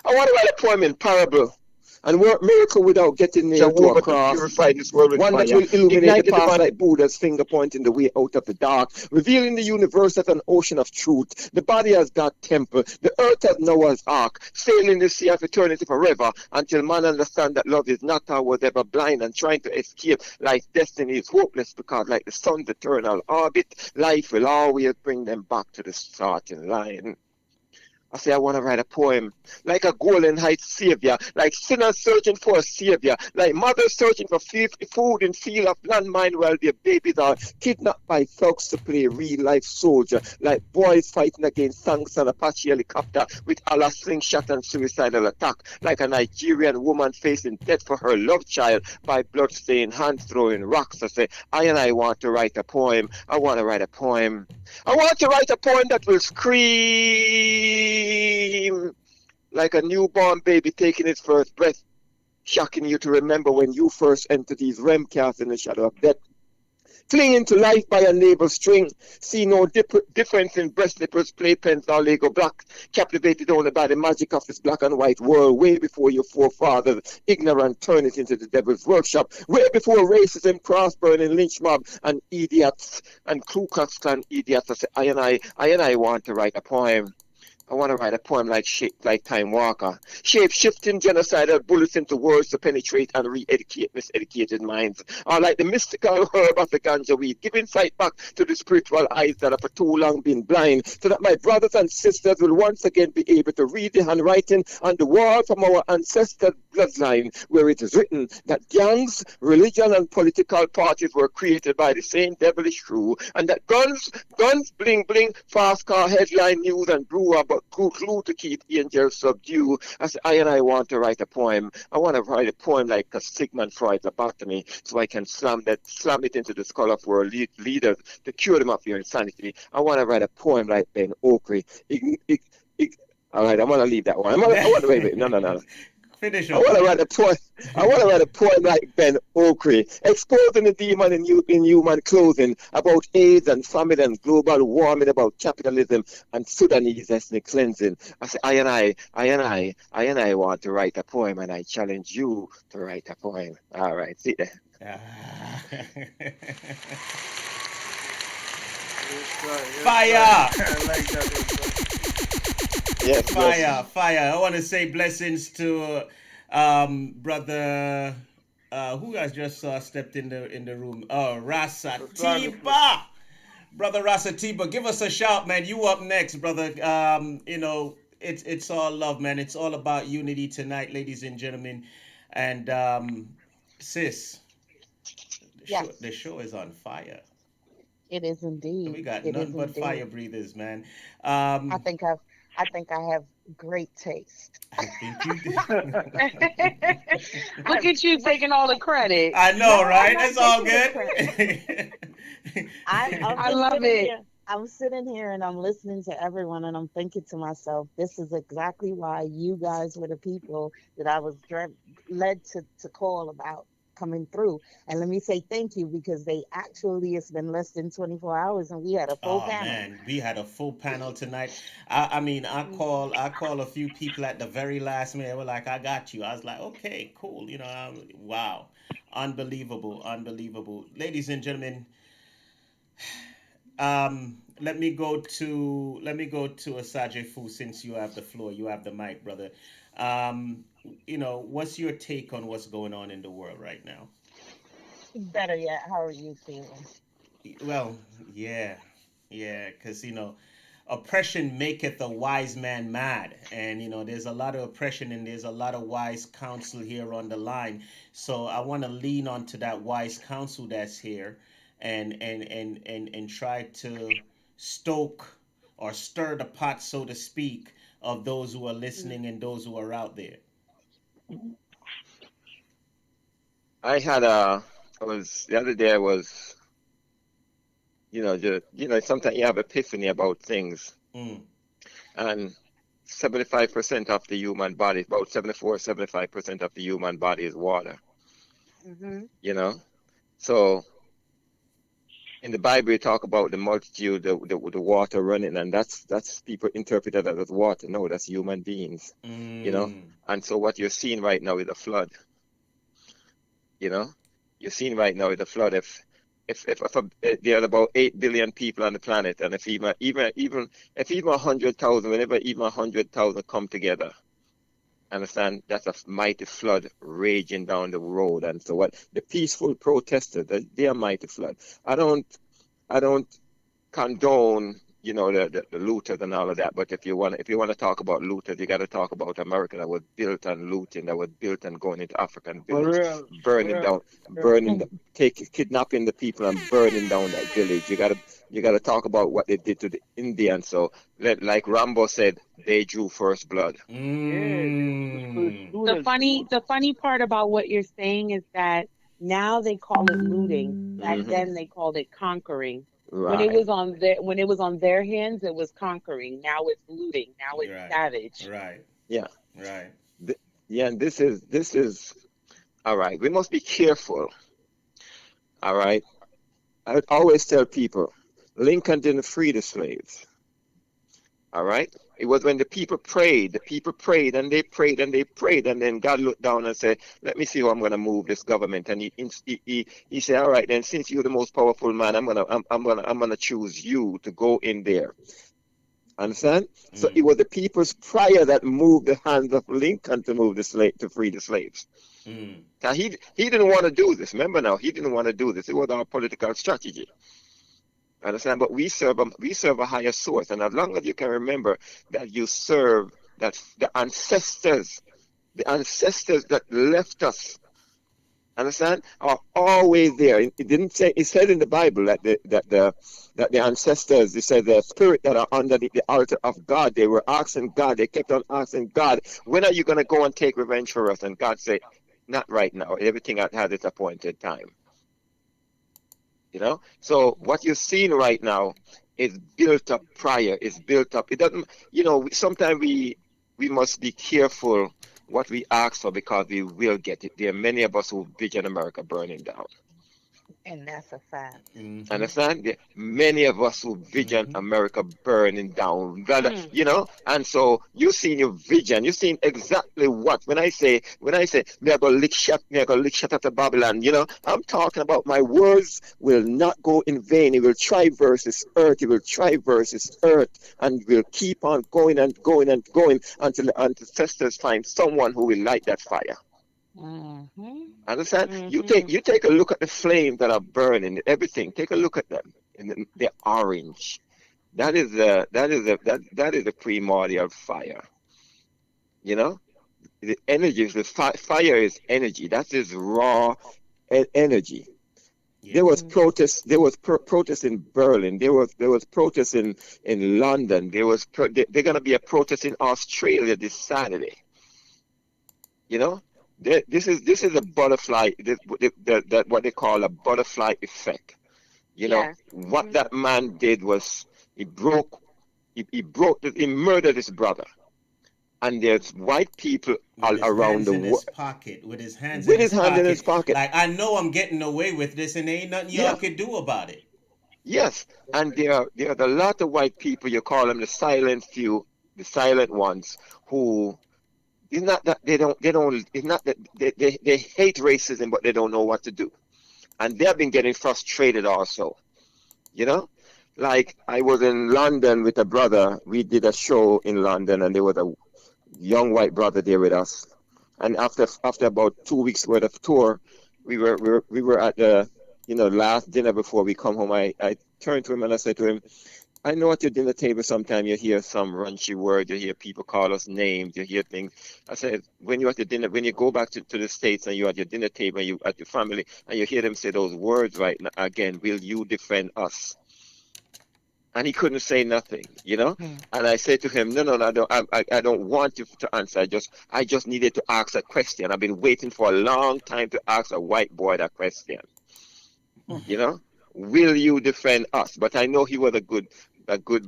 I want to write a poem in parable and work miracle without getting nailed to a cross. Purify this world with one fire. That will illuminate the past like Buddha's finger pointing the way out of the dark, revealing the universe as an ocean of truth. The body has got temple, the earth has Noah's ark, sailing the sea of eternity forever until man understands that love is not or was ever blind and trying to escape life's destiny is hopeless because like the sun's eternal orbit, life will always bring them back to the starting line. I say I want to write a poem like a Golden Heights savior, like sinners searching for a savior, like mothers searching for food in field of landmine while their babies are kidnapped by thugs to play real life soldier, like boys fighting against tanks and Apache helicopter with Allah slingshot and suicidal attack, like a Nigerian woman facing death for her love child by bloodstained hands throwing rocks. I say I want to write a poem. I want to write a poem. I want to write a poem that will scream like a newborn baby taking its first breath, shocking you to remember when you first entered these REM casts in the shadow of death. Clinging to life by a navel string, see no difference in breast slippers, playpens, or Lego blocks, captivated only by the magic of this black and white world, way before your forefathers, ignorant, turned it into the devil's workshop, way before racism, cross-burning, lynch mob, and idiots, and Ku Klux Klan idiots. I say, I and I want to write a poem. I want to write a poem like Time Walker, shape-shifting genocidal bullets into words to penetrate and re-educate miseducated minds, or like the mystical herb of the ganja weed, giving sight back to the spiritual eyes that have for too long been blind, so that my brothers and sisters will once again be able to read the handwriting on the wall from our ancestral bloodline, where it is written that gangs, religion, and political parties were created by the same devilish crew, and that guns, bling bling, fast car headline news, and brew but clue to keep angels subdued. As I want to write a poem. I want to write a poem like a Sigmund Freud's lobotomy, so I can slam it into the skull of world leaders to cure them of their insanity. I want to write a poem like Ben Oakley. All right, I'm gonna leave that one. I want to wait. No. Finish I want to write a poem. I want to write a poem like Ben Oakley, exposing the demon in human clothing, about AIDS and famine and global warming, about capitalism and Sudanese ethnic cleansing. I say, I want to write a poem, and I challenge you to write a poem. All right, sit there. Fire! I like that. Yes, Fire. I want to say blessings to brother who I just saw stepped in the room. Oh, Rasa Tiba. Brother Rasa Tiba, give us a shout, man. You up next, brother. It's all love, man. It's all about unity tonight, ladies and gentlemen. And sis, Yes. the show is on fire. It is indeed. We got It nothing is but indeed. fire breathers, man. I think I have great taste. I think you do. Look at you taking all the credit. I know, No, right? I'm not It's all taking good. I love it. I'm sitting here and I'm listening to everyone and I'm thinking to myself, this is exactly why you guys were the people that I was led to call about coming through. And let me say thank you, because it's been less than 24 hours and we had a full Oh panel. man, we had a full panel tonight. I call a few people at the very last minute. They were like, "I got you." I was like, "Okay, cool." Wow, unbelievable, ladies and gentlemen. Let me go to Asaje Fu, since you have the floor, you have the mic, brother. What's your take on what's going on in the world right now? Better yet, how are you feeling? Well, yeah, because oppression maketh a wise man mad, and there's a lot of oppression and there's a lot of wise counsel here on the line. So I want to lean onto that wise counsel that's here, and try to stoke or stir the pot, so to speak, of those who are listening and those who are out there. I had a, I was the other day. I was, sometimes you have epiphany about things, Mm. and 75% of the human body, about 74, 75% of the human body is water. Hmm. You know, so in the Bible, you talk about the multitude, the water running, and that's people interpret that as water. No, that's human beings. You know, Mm. and so what you're seeing right now is a flood. You know, you're seeing right now is a flood. There are about 8 billion people on the planet, and if even 100,000, whenever even 100,000 come together, understand that's a mighty flood raging down the road. And so what the peaceful protesters, they are mighty flood. I don't condone, the looters and all of that. But if you want to talk about looters, you got to talk about America that was built on looting, that was built on going into African For village, real. For burning real. down, For real. kidnapping the people and burning down that village. You got to talk about what they did to the Indians. So like Rambo said, they drew first blood. Yeah, the school Mm. shooters. The funny part about what you're saying is that now they call it looting. Back Hmm. then they called it conquering. Right. When it was on their hands, it was conquering. Now it's looting. Now it's Right. savage. Right. Yeah. Right. Yeah. And this is all right. We must be careful. All right. I would always tell people, Lincoln didn't free the slaves. All right. It was when the people prayed and they prayed and they prayed, and then God looked down and said, "Let me see how I'm going to move this government." And he said, "All right, then since you're the most powerful man, I'm gonna choose you to go in there." Understand? So Mm. it was the people's prayer that moved the hands of Lincoln to move the slave to free the slaves. Mm. Now he didn't want to do this. Remember now, he didn't want to do this. It was our political strategy. Understand? But we serve a higher source, and as long as you can remember that you serve that the ancestors that left us, understand, are always there. It didn't say. It said in the Bible that the ancestors. They said the spirit that are underneath the altar of God. They were asking God. They kept on asking God, "When are you going to go and take revenge for us?" And God said, "Not right now. Everything has its appointed time." So what you're seeing right now is built up prior, is built up. It doesn't, sometimes we must be careful what we ask for, because we will get it. There are many of us who vision America burning down. And that's a fact. Mm-hmm. Understand? There are many of us who vision Mm-hmm. America burning down. Mm. And so you seen your vision, you seen exactly what when I say me are gonna lick shut at the Babylon, I'm talking about my words will not go in vain. It will traverse this earth, it will traverse this earth, and will keep on going and going and going until the ancestors find someone who will light that fire. Hmm. Understand? You take Hmm. you take a look at the flames that are burning, everything. Take a look at them. And they're orange. That is the primordial fire. You know, the energy, fire is energy. That is raw energy. There was Yes. protest. There was protest in Berlin. There was protest in London. They're gonna be a protest in Australia this Saturday. You know, this is a butterfly. That what they call a butterfly effect. Yes. What Hmm. that man did was he broke, he murdered his brother, and there's white people With all his around hands the in his world pocket. With his hands in with his his hand in his pocket. pocket. Like, I know I'm getting away with this, and there ain't nothing y'all Yeah, could do about it. yes, and there are a lot of white people. You call them the silent few, the silent ones, who it's not that they don't. It's not that they hate racism, but they don't know what to do, and they have been getting frustrated also. You know, like I was in London with a brother. We did a show in London, and there was a young white brother there with us. And after about 2 weeks worth of tour, we were at the last dinner before we come home. I turned to him and I said to him, "I know at your dinner table sometimes you hear some raunchy words, you hear people call us names, you hear things." I said, when you're at the dinner, when you go back to the States and you're at your dinner table and you at your family and you hear them say those words right now, again, will you defend us? and he couldn't say nothing, you know. Hmm. And I said to him, no, no, no, I don't want you to answer. I just needed to ask a question. I've been waiting for a long time to ask a white boy that question. You know, will you defend us? But I know he was a good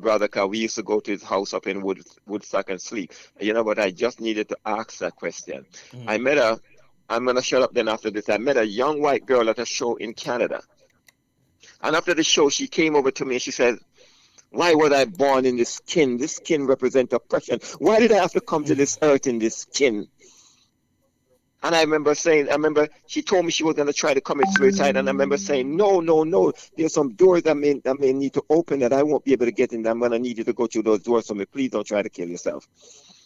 brother, because we used to go to his house up in Woodstock and sleep. You know, but I just needed to ask that question. I met a. I'm gonna shut up then after this. I met a young white girl at a show in Canada, and after the show, she came over to me and she said, "Why was I born in this skin? This skin represents oppression. Why did I have to come to this earth in this skin?" And I remember she told me she was going to try to commit suicide. And I remember saying, no, no, no. There's some doors that may need to open that I won't be able to get in. I'm going to need you to go through those doors for me. Please don't try to kill yourself.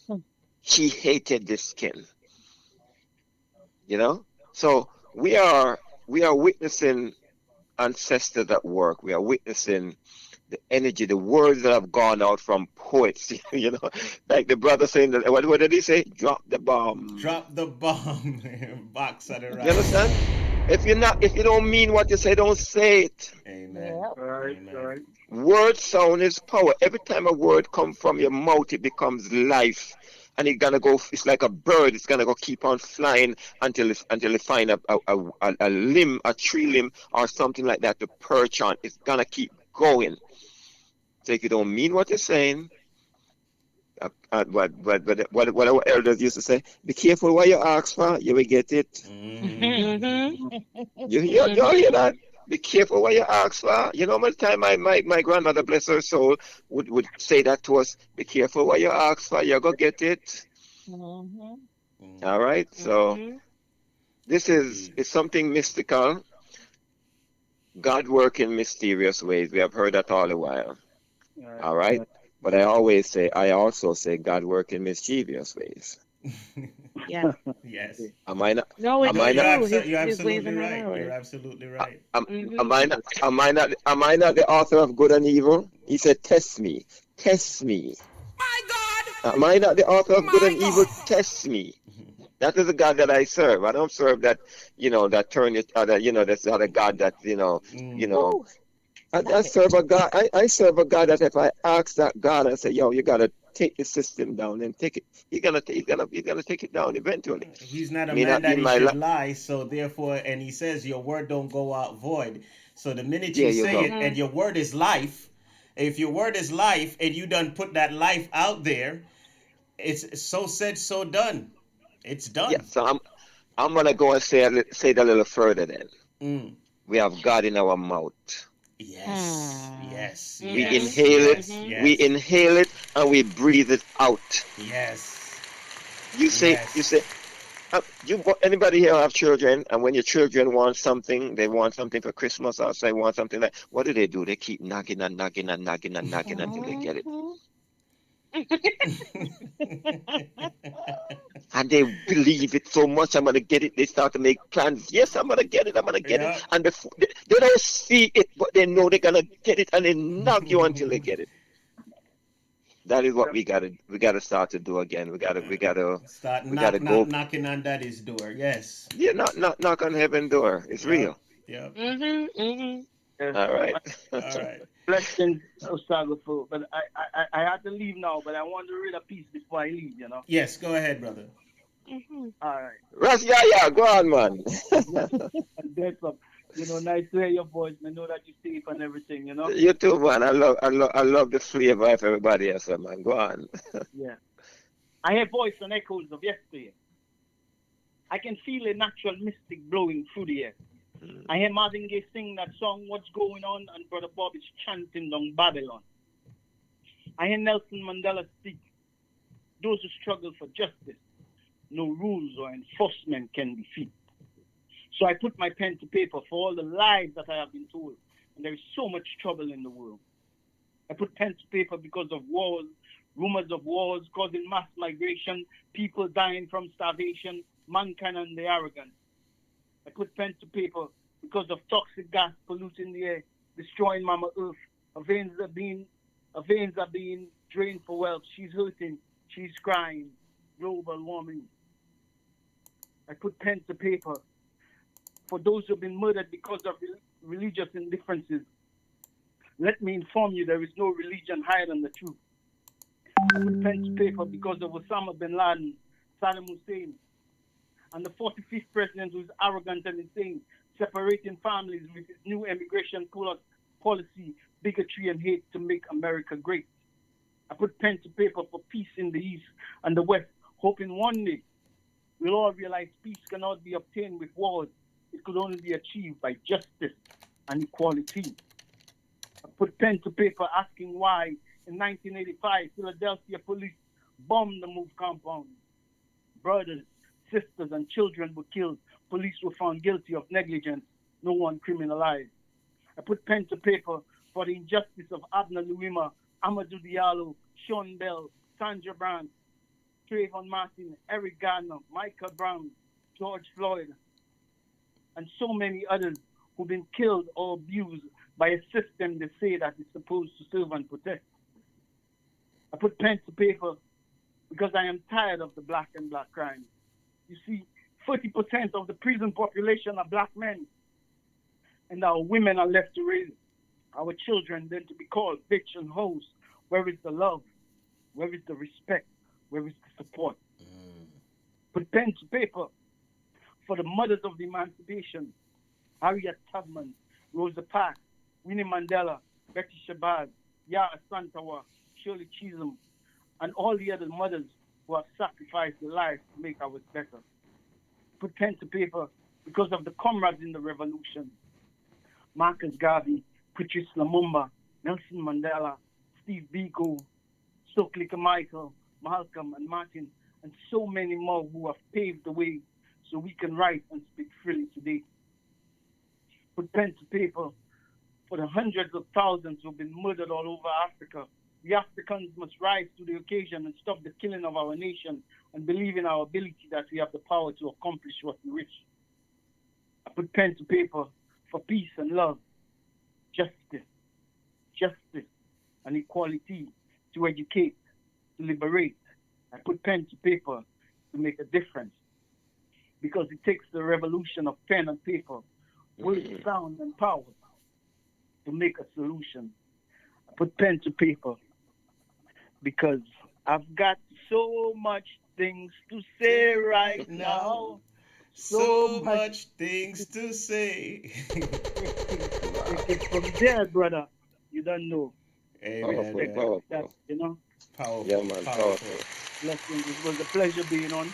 Hmm. She hated this skin, you know? So we are witnessing ancestors at work. We are witnessing the energy, the words that have gone out from poets, you know, like the brother saying that, what did he say? Drop the bomb. Drop the bomb. Box at the You right. understand? If you don't mean what you say, don't say it. Amen. Yep. Right, Amen. right. Word sound is power. Every time a word comes from your mouth, it becomes life. And it's gonna go, it's like a bird, it's gonna go keep on flying until it find a limb, a tree limb, or something like that to perch on. It's gonna keep going. So if you don't mean what you're saying, what our elders used to say, be careful what you ask for, you will get it. Mhm. You hear that? Be careful what you ask for. You know, how much time my grandmother, bless her soul, would say that to us. Be careful what you ask for. You're going to get it. Mhm. All right? So this is Indeed. it's something mystical. God work in mysterious ways. We have heard that all the while. Right, All right? right. But I also say God work in mischievous ways. Yeah. Yes. Am I not? No, Am it's No, I not? true. you're His ways are absolutely not right. You're ours. absolutely right. Am, Hmm. am I not? Am I not the author of good and evil? He said, "Test me, test me." My God! Am I not the author of good My and evil? God! Test me. That is the God that I serve. I don't serve that, that turn it other, that's the other God that, you Mm. know. Woo. I Stop it. serve a God. I serve a God that if I ask that God and say, "Yo, you gotta take the system down and take it," he's gonna take it down eventually. He's not a May man not be that in he my should life. lie, so therefore, and he says, your word don't go out void. So the minute There you you say go. it, and your word is life, if your word is life, and you done put that life out there, it's so said, so done. It's Yeah. done. So I'm gonna go and say it a little further then. Mm. We have God in our mouth. Yes, Hmm. yes, We yes, inhale it, yes, we yes, inhale it, and we breathe it out. yes, You yes. say, anybody here have children, and when your children want something, they want something for Christmas, or say want something like, what do? They keep knocking and knocking and knocking and knocking until they get it. Mhm. And they believe it so much, I'm gonna get it. They start to make plans. Yes, I'm gonna get it. I'm gonna get it. Yeah. And before, they don't see it, but they know they're gonna get it, and they knock you until they get it. That is what we gotta start to do again. Start We gotta knock go. knocking on daddy's door. Yes. Yeah, not knock on heaven door. It's Yep. real. Yep. Yes. All right. All right. Blessings, Osago, but I had to leave now, but I want to read a piece before I leave, you know. Yes, go ahead, brother. All right. Ras, yeah, go on, man. Yeah, and that's up. Nice to hear your voice. I know that you're safe and everything, you know. You too, man. I love the flavor of everybody else, man. Go on. Yeah. I hear voice and echoes of yesterday. I can feel a natural mystic blowing through the air. I hear Marvin Gaye sing that song, What's Going On, and Brother Bob is chanting down Babylon. I hear Nelson Mandela speak. Those who struggle for justice, no rules or enforcement can defeat. So I put my pen to paper for all the lies that I have been told. And there is so much trouble in the world. I put pen to paper because of wars, rumors of wars causing mass migration, people dying from starvation, mankind and the arrogance. I put pen to paper because of toxic gas polluting the air, destroying Mama Earth. Her veins are being drained for wealth. She's hurting. She's crying. Global warming. I put pen to paper for those who have been murdered because of religious indifferences. Let me inform you, there is no religion higher than the truth. I put pen to paper because of Osama bin Laden, Saddam Hussein, and the 45th president who is arrogant and insane, separating families with his new immigration policy, bigotry, and hate to make America great. I put pen to paper for peace in the East and the West, hoping one day we'll all realize peace cannot be obtained with wars. It could only be achieved by justice and equality. I put pen to paper asking why in 1985 Philadelphia police bombed the MOVE compound. Brothers, sisters, and children were killed. Police were found guilty of negligence. No one criminalized. I put pen to paper for the injustice of Abner Louima, Amadou Diallo, Sean Bell, Sandra Brand, Trayvon Martin, Eric Gardner, Michael Brown, George Floyd, and so many others who've been killed or abused by a system they say that is supposed to serve and protect. I put pen to paper because I am tired of the black and black crime. You see, 40% of the prison population are black men, and our women are left to raise our children, then to be called bitch and hoes. Where is the love? Where is the respect? Where is the support? Put pen to paper for the mothers of the emancipation, Harriet Tubman, Rosa Parks, Winnie Mandela, Betty Shabazz, Yara Santawa, Shirley Chisholm, and all the other mothers who have sacrificed their lives to make ours better. Put pen to paper because of the comrades in the revolution, Marcus Garvey, Patrice Lumumba, Nelson Mandela, Steve Biko, Stokely Carmichael, Malcolm and Martin, and so many more who have paved the way so we can write and speak freely today. Put pen to paper for the hundreds of thousands who have been murdered all over Africa. We Africans must rise to the occasion and stop the killing of our nation and believe in our ability that we have the power to accomplish what we wish. I put pen to paper for peace and love, justice, and equality, to educate, to liberate. I put pen to paper to make a difference because it takes the revolution of pen and paper, words, sound, and power to make a solution. I put pen to paper because I've got so much things to say right now. So much things to say. If it's from there, brother, you don't know. Amen. Powerful. That, you know, Powerful. Yeah, man, powerful. blessings. It was a pleasure being on.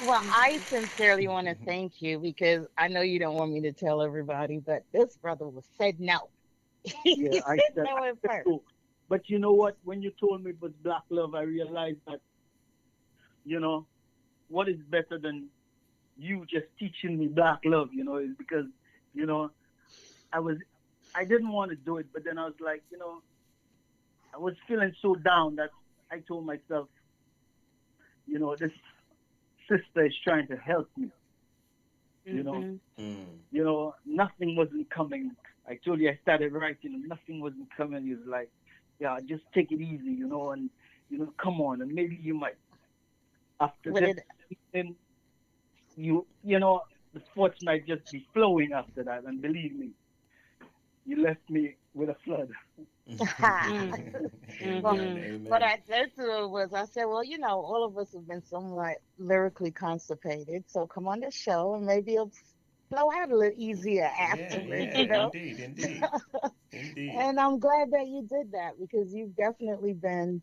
Well, I sincerely want to thank you because I know you don't want me to tell everybody, but this brother was said no. He Yeah, I said said, no at first. so. But you know what? When you told me it was black love, I realized that, you know, what is better than you just teaching me black love, you know, is because, you know, I didn't want to do it, but then I was like, you know, I was feeling so down that I told myself, you know, this sister is trying to help me. You know, you know, nothing wasn't coming. I told you I started writing and nothing wasn't coming. He was like, yeah, just take it easy, you know, and, you know, come on, and maybe you might. After What this, did then you know, the thoughts might just be flowing after that. And believe me, you left me with a flood. Amen. What I said to him was, I said, well, you know, all of us have been somewhat lyrically constipated, so come on the show and maybe it'll flow out a little easier afterwards, you know? Indeed. And I'm glad that you did that because you've definitely been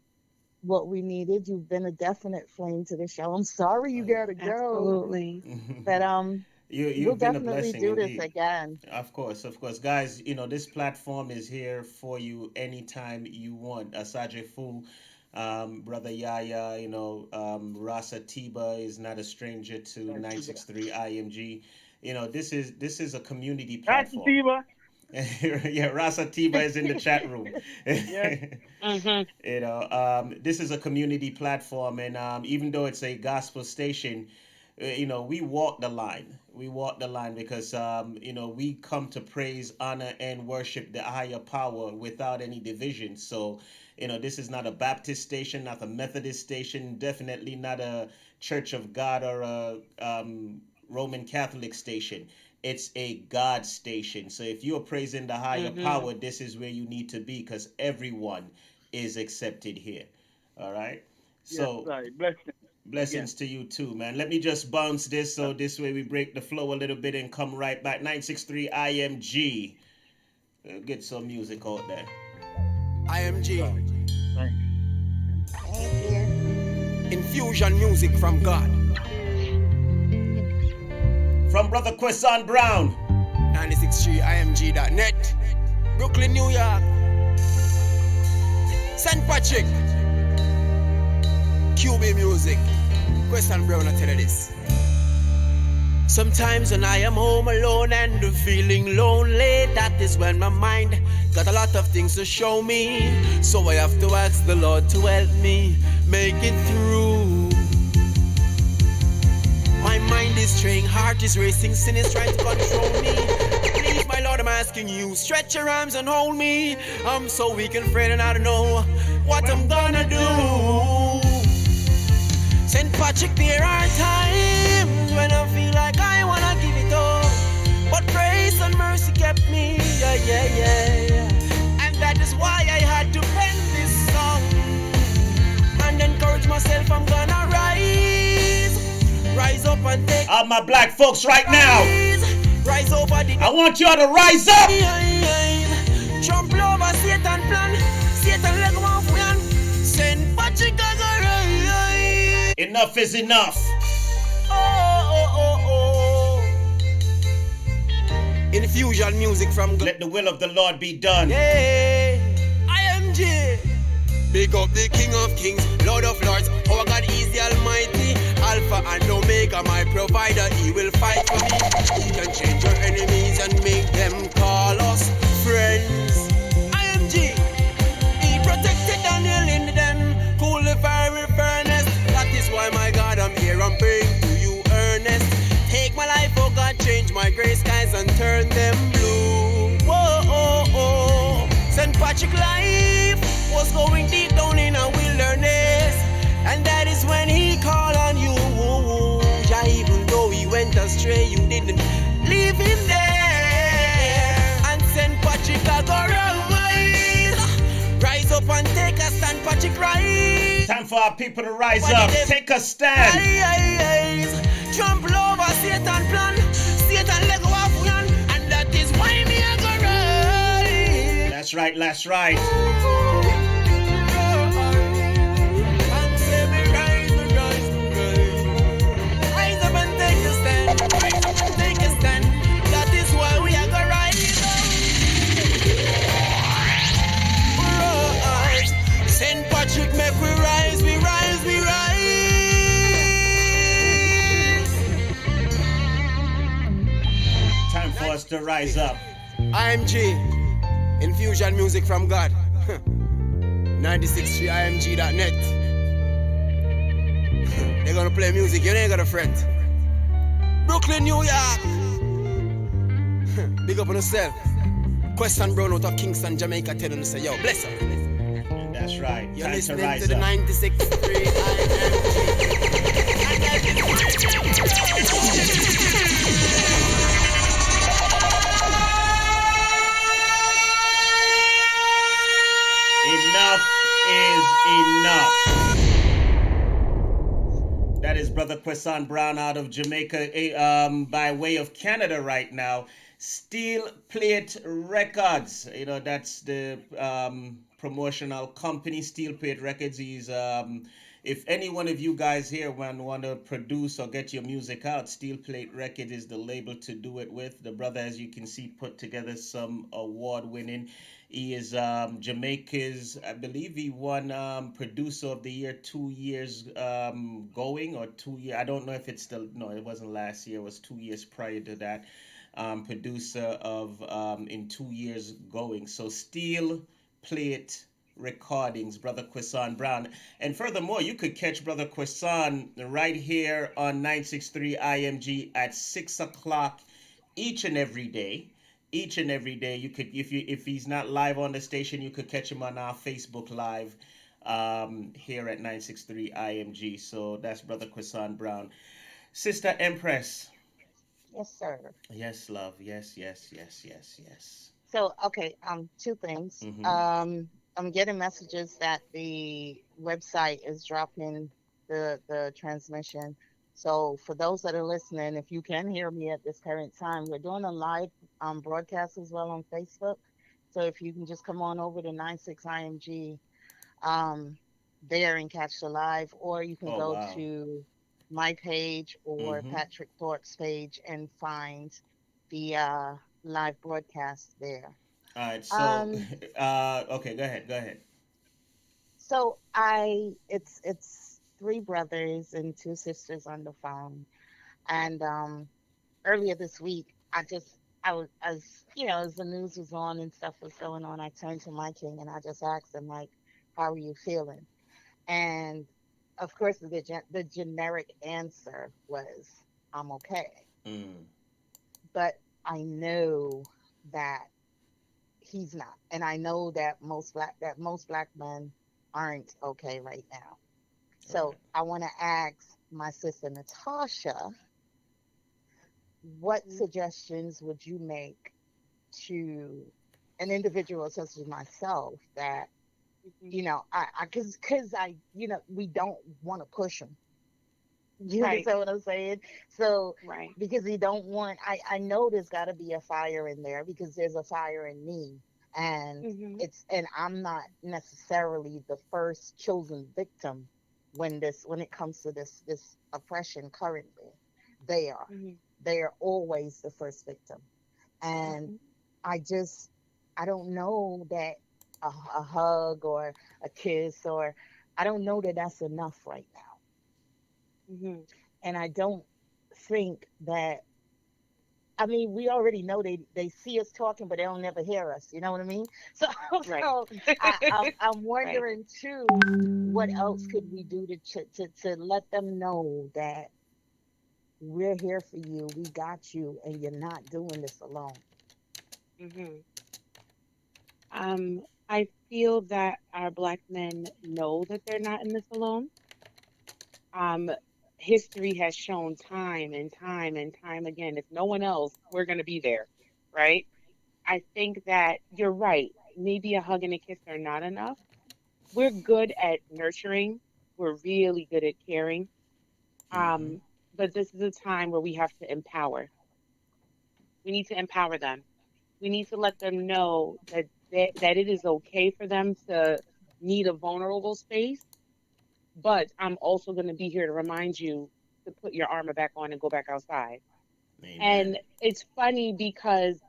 what we needed. You've been a definite flame to the show. I'm sorry you gotta go, Absolutely. but You've we'll been a definitely blessing do this indeed. again. Of course, guys. You know this platform is here for you anytime you want. Asaje Fu, brother Yaya, you know, Rasa Tiba is not a stranger to 963 IMG. You know, this is a community That's platform. Diva. Yeah, Rasa Tiba is in the chat room. Yes. You know, this is a community platform, and even though it's a gospel station, you know, we walk the line. We walk the line because, you know, we come to praise, honor, and worship the higher power without any division. So, you know, this is not a Baptist station, not a Methodist station, definitely not a Church of God or a Roman Catholic station. it's a God station. So if you're praising the higher Mm-hmm. power, this is where you need to be because everyone is accepted here. All right. Yes, So I bless him again. blessings to you too, man. Let me just bounce this so this way we break the flow a little bit and come right back. 963 IMG. Get some music out there. IMG. Thanks. Thank you. Infusion music from God. From Brother Quesson Brown. 963img.net. Brooklyn, New York. St. Patrick. QB music. Quesson Brown, I tell you this. Sometimes when I am home alone and feeling lonely, that is when my mind got a lot of things to show me. So I have to ask the Lord to help me make it through. My mind is straying, heart is racing, sin is trying to control me. Please, my Lord, I'm asking you, stretch your arms and hold me. I'm so weak and frail and I don't know what I'm gonna do. St. Patrick, there are times when I feel like I wanna give it up, but grace and mercy kept me, yeah. And that is why I had to pen this song and encourage myself. I'm gonna rise up and take All my black folks right now, rise over the I want y'all to rise up. Trample over Satan plan, Satan leg off when St. Patrick I go rise. Enough is enough. Oh. Infusion music from God. Let the will of the Lord be done. Yeah, IMG. Big up the King of Kings, Lord of Lords. Our God is the Almighty, Alpha and Omega, my provider. He will fight for me. He can change your enemies and make them call us friends. IMG. He protected Daniel in the den, cool the fiery furnace. That is why, my God, I'm here. I'm praying to you, earnest. Take my life, oh God, change my gray skies and turn them blue. Whoa. St. Patrick life was going deep down in a wilderness, and that is when he called on you. Yeah, even though he went astray, you didn't leave him there. And St. Patrick I go rise up and take a stand. Patrick rise. Time for our people to rise up. Take a stand. Trample over Satan plan, Satan leg off one, and that is why me I go rise. That's right, that's right. And say me rise. Rise up and take a stand. Rise up and take a stand. That is why we are gonna rise. St. Patrick make we rise. Time for us to rise up. IMG, infusion music from God. 963img.net. They're gonna play music, you ain't gonna fret. Brooklyn, New York. Big up on yourself. Question Brown out of Kingston, Jamaica, telling us, yo, bless her. That's right. You're Time to listening rise to the up. 96.3 Enough is enough. That is Brother Quesson Brown out of Jamaica, by way of Canada right now. Steel Plate Records. You know, that's the promotional company, Steel Plate Records. He's if any one of you guys here want to produce or get your music out, Steel Plate Records is the label to do it with. The brother, as you can see, put together some award-winning. He is Jamaica's, I believe he won Producer of the Year 2 years going, or 2 years. I don't know if it's still, no, it wasn't last year. It was 2 years prior to that. Producer of in 2 years going. So Steel Plate Recordings, Brother Quesson Brown. And furthermore, you could catch Brother Quesson right here on 963 IMG at 6 o'clock each and every day. Each and every day, you could, if he's not live on the station, you could catch him on our Facebook Live here at 963 IMG. So that's Brother Quesson Brown. Sister Empress, Yes, sir. Yes, love. Yes, yes, yes, yes, yes. So, okay, two things. Mm-hmm. I'm getting messages that the website is dropping the transmission. So, for those that are listening, if you can hear me at this current time, we're doing a live broadcast as well on Facebook. So, if you can just come on over to 96 IMG um, there and catch the live, or you can Oh, go wow. to my page or Mm-hmm. Patrick Thorpe's page and find the live broadcast there. All right. So, Um, okay, go ahead. Go ahead. so it's three brothers and two sisters on the phone, and earlier this week, I was as as the news was on and stuff was going on, I turned to my king and I just asked him like, "How are you feeling?" And of course, the generic answer was, "I'm okay," Mm. but I know that he's not, and I know that most black men aren't okay right now. So Right. I want to ask my sister Natasha, what Mhm. suggestions would you make to an individual such as myself that Mhm. because we don't want to push them. You Right. understand what I'm saying? So Right. because we don't want, I know there's got to be a fire in there because there's a fire in me, and Mhm. I'm not necessarily the first chosen victim when it comes to this oppression currently. They are Mhm. they are always the first victim, and Mhm. I just I don't know that a hug or a kiss or I don't know that that's enough right now, Mhm. and I don't think that. I mean, we already know they see us talking, but they don't never hear us. You know what I mean? So, Right. so I'm Right. wondering too, what else could we do to let them know that we're here for you, we got you, and you're not doing this alone. Mhm. I feel that our black men know that they're not in this alone. Um, History has shown time and time and time again, if no one else, we're going to be there, right? I think that you're right. Maybe a hug and a kiss are not enough. We're good at nurturing. We're really good at caring. Mm-hmm. Um, but this is a time where we have to empower. We need to empower them. We need to let them know that it is okay for them to need a vulnerable space. But I'm also going to be here to remind you to put your armor back on and go back outside. And Amen. it's funny because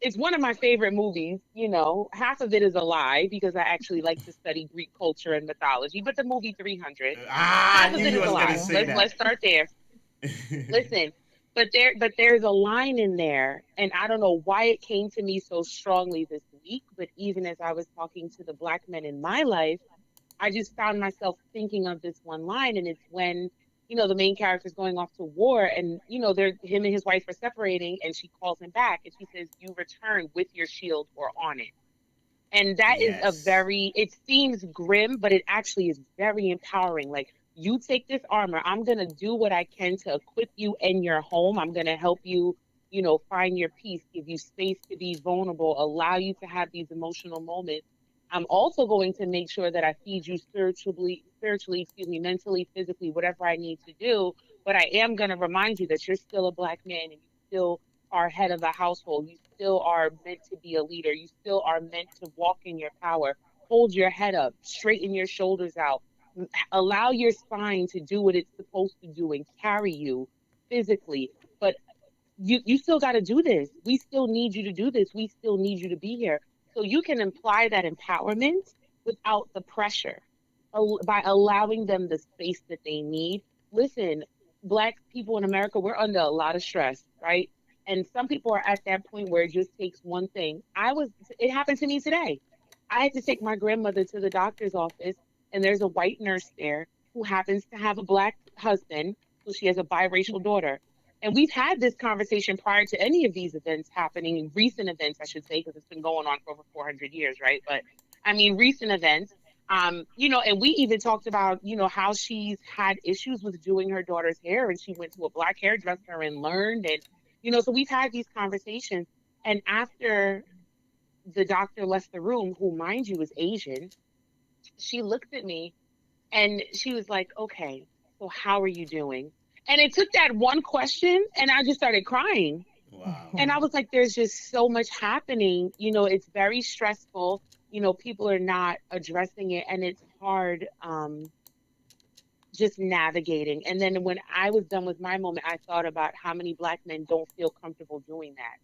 it's one of my favorite movies. You know, half of it is a lie because I actually like to study Greek culture and mythology. But the movie 300, Ah, half I of knew it you is a was gonna lie. say Hmm. Let's that. start there. Listen, but there's a line in there, and I don't know why it came to me so strongly this week. But even as I was talking to the black men in my life, I just found myself thinking of this one line, and it's when the main character is going off to war, and they're him and his wife are separating, and she calls him back, and she says, "You return with your shield or on it." And that is a Yes. very, it seems grim, but it actually is very empowering. Like, you take this armor, I'm going to do what I can to equip you in your home. I'm going to help you, find your peace, give you space to be vulnerable, allow you to have these emotional moments. I'm also going to make sure that I feed you excuse me, mentally, physically, whatever I need to do. But I am going to remind you that you're still a black man and you still are head of the household. You still are meant to be a leader. You still are meant to walk in your power. Hold your head up, straighten your shoulders out, allow your spine to do what it's supposed to do and carry you physically. But you still got to do this. We still need you to do this. We still need you to be here. So you can imply that empowerment without the pressure, by allowing them the space that they need. Listen, black people in America, we're under a lot of stress, right? And some people are at that point where it just takes one thing. It happened to me today. I had to take my grandmother to the doctor's office, and there's a white nurse there who happens to have a black husband, so she has a biracial daughter. And we've had this conversation prior to any of these events happening, recent events, I should say, because it's been going on for over 400 years, right? But I mean, recent events. And we even talked about, how she's had issues with doing her daughter's hair, and she went to a black hairdresser and learned, and so we've had these conversations. And after the doctor left the room, who, mind you, is Asian, she looked at me and she was like, "Okay, so how are you doing?" And it took that one question, and I just started crying. Wow. And I was like, there's just so much happening. It's very stressful. People are not addressing it, and it's hard just navigating. And then when I was done with my moment, I thought about how many Black men don't feel comfortable doing that,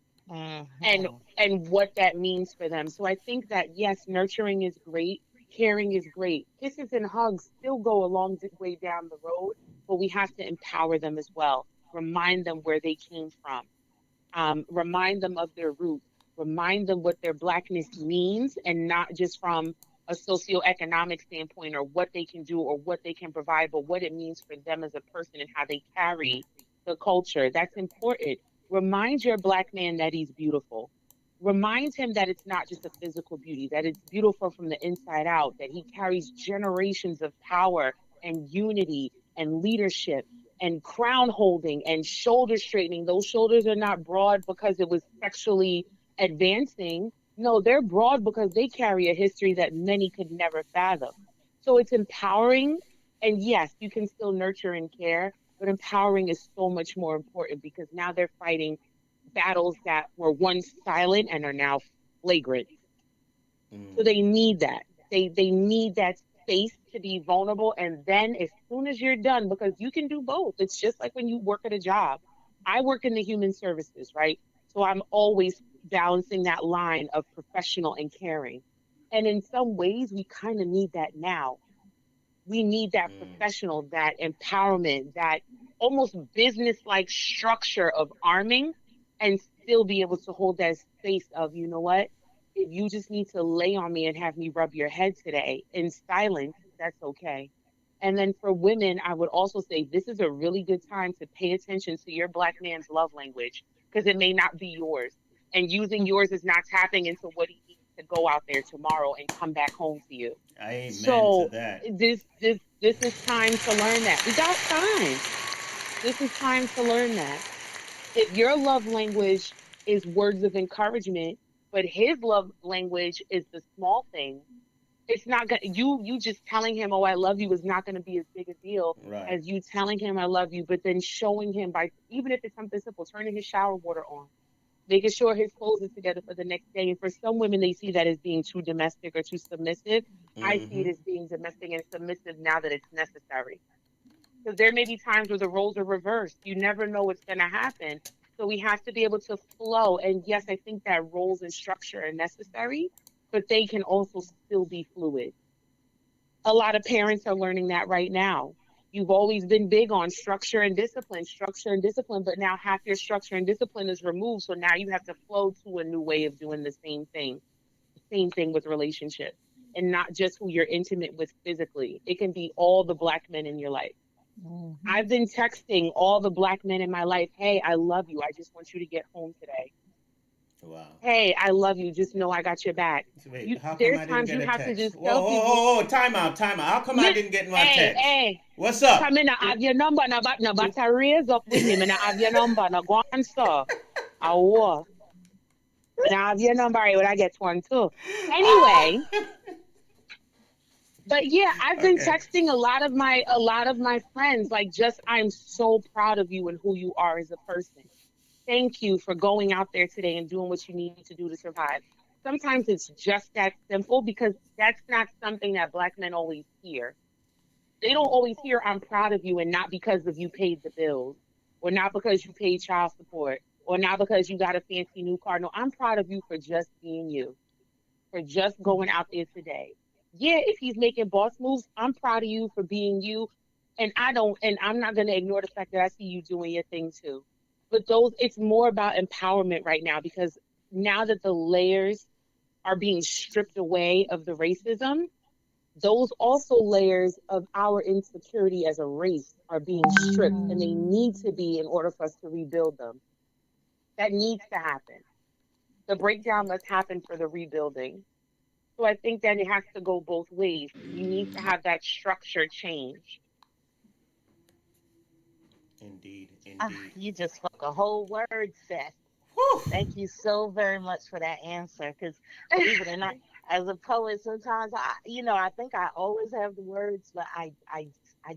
and Mhm. and what that means for them. So I think that, yes, nurturing is great, caring is great. Kisses and hugs still go a long way down the road, but we have to empower them as well. Remind them where they came from, remind them of their roots, remind them what their blackness means, and not just from a socioeconomic standpoint or what they can do or what they can provide, but what it means for them as a person and how they carry the culture. That's important. Remind your Black man that he's beautiful. Remind him that it's not just a physical beauty, that it's beautiful from the inside out, that he carries generations of power and unity and leadership and crown holding and shoulder straightening. Those shoulders are not broad because it was sexually advancing. No, they're broad because they carry a history that many could never fathom. So it's empowering. And yes, you can still nurture and care, but empowering is so much more important because now they're fighting battles that were once silent and are now flagrant. So they need that. They need that space to be vulnerable. And then as soon as you're done, because you can do both. It's just like when you work at a job. I work in the human services, right? So I'm always balancing that line of professional and caring. And in some ways, we kind of need that now. We need that professional, that empowerment, that almost business like structure of arming, and still be able to hold that space of, you know what? If you just need to lay on me and have me rub your head today in silence, that's okay. And then for women, I would also say this is a really good time to pay attention to your Black man's love language, because it may not be yours. And using yours is not tapping into what he needs to go out there tomorrow and come back home to you. Amen to So that. this is time to learn that. We got time. This is time to learn that. If your love language is words of encouragement, but his love language is the small things, it's not gonna you just telling him, "Oh, I love you," is not gonna be as big a deal Right. as you telling him, "I love you," but then showing him by, even if it's something simple, turning his shower water on, making sure his clothes are together for the next day. And for some women, they see that as being too domestic or too submissive. I see it as being domestic and submissive now that it's necessary. Because there may be times where the roles are reversed. You never know what's going to happen. So we have to be able to flow. And yes, I think that roles and structure are necessary, but they can also still be fluid. A lot of parents are learning that right now. You've always been big on structure and discipline, but now half your structure and discipline is removed. So now you have to flow to a new way of doing the same thing. Same thing with relationships, and not just who you're intimate with physically. It can be all the Black men in your life. Mhm. I've been texting all the Black men in my life, "Hey, I love you. I just want you to get home today. Wow. Hey, I love you. Just know I got your back." So wait, how come There's I didn't times get you a have to text? just Whoa, tell whoa, people, whoa, whoa, time out, time out. How come I didn't get my hey, text? hey, What's up? come in, I have your number, no batter raise up with me, and I have your number, no go on, sir. I will. And I have your number, I would I get one too. Anyway, but yeah, I've been Okay. texting a lot of my friends, like, just, I'm so proud of you and who you are as a person. Thank you for going out there today and doing what you need to do to survive. Sometimes it's just that simple, because that's not something that Black men always hear. They don't always hear, "I'm proud of you," and not because of you paid the bills, or not because you paid child support, or not because you got a fancy new car. No, "I'm proud of you for just being you, for just going out there today." Yeah, if he's making boss moves, "I'm proud of you for being you. And I'm not going to ignore the fact that I see you doing your thing too. But it's more about empowerment right now, because now that the layers are being stripped away of the racism, those also layers of our insecurity as a race are being stripped, and they need to be, in order for us to rebuild them. That needs to happen. The breakdown must happen for the rebuilding. So I think that it has to go both ways. You need to have that structure change. Indeed, Ah, indeed. you just spoke a whole word, Seth. Whew. Thank you so very much for that answer. Because believe it or not, as a poet, sometimes I think I always have the words, but I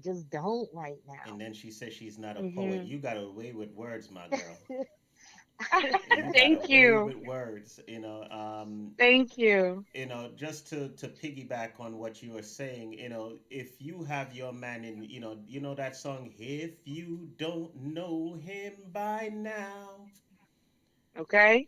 just don't right And now. then she says she's not a poet. Hmm. You got away with words, my girl. You got Thank away you. with words. Thank you. Just to piggyback on what you were saying, if you have your man in, that song, if you don't know him by now, Okay.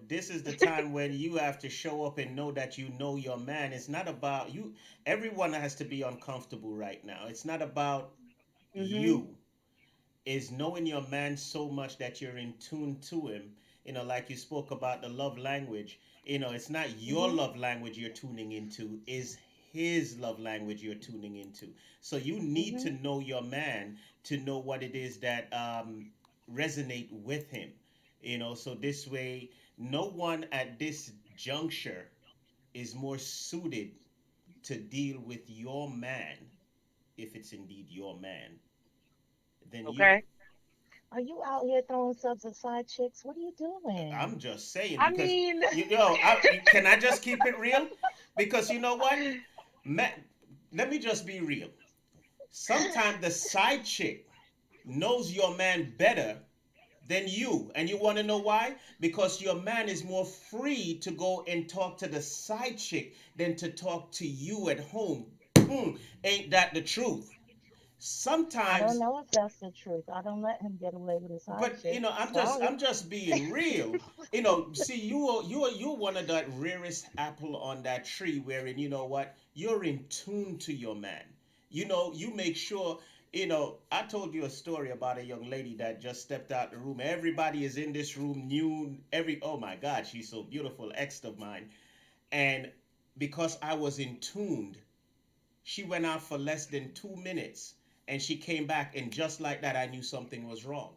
this is the time when you have to show up and know that you know your man. It's not about you. Everyone has to be uncomfortable right now. It's not about Hmm. you. Is knowing your man so much that you're in tune to him. Like you spoke about the love language. It's not your Hmm. love language you're tuning into, is his love language you're tuning into. So you need to Hmm. know your man to know what it is that resonate with him. So this way, no one at this juncture is more suited to deal with your man, if it's indeed your man, than you. Okay. Are you out here throwing subs at side chicks? What are you I'm doing? just saying I because mean, can I just keep it real? Because you know what, Ma- let me just be real. Sometimes the side chick knows your man better than you, and you want to know why? Because your man is more free to go and talk to the side chick than to talk to you at home. Ain't that the truth? I don't Sometimes. know if that's the truth. I don't let him get away with his side But chick. I'm just Sorry. I'm just being real. See, you're one of that rarest apple on that tree, wherein you know what, you're in tune to your man. You make sure. I told you a story about a young lady that just stepped out the room. Everybody is in this room, knew every. Oh my God, she's so beautiful, ex of mine, and because I was in tuned, she went out for less than 2 minutes, and she came back, and just like that, I knew something was wrong,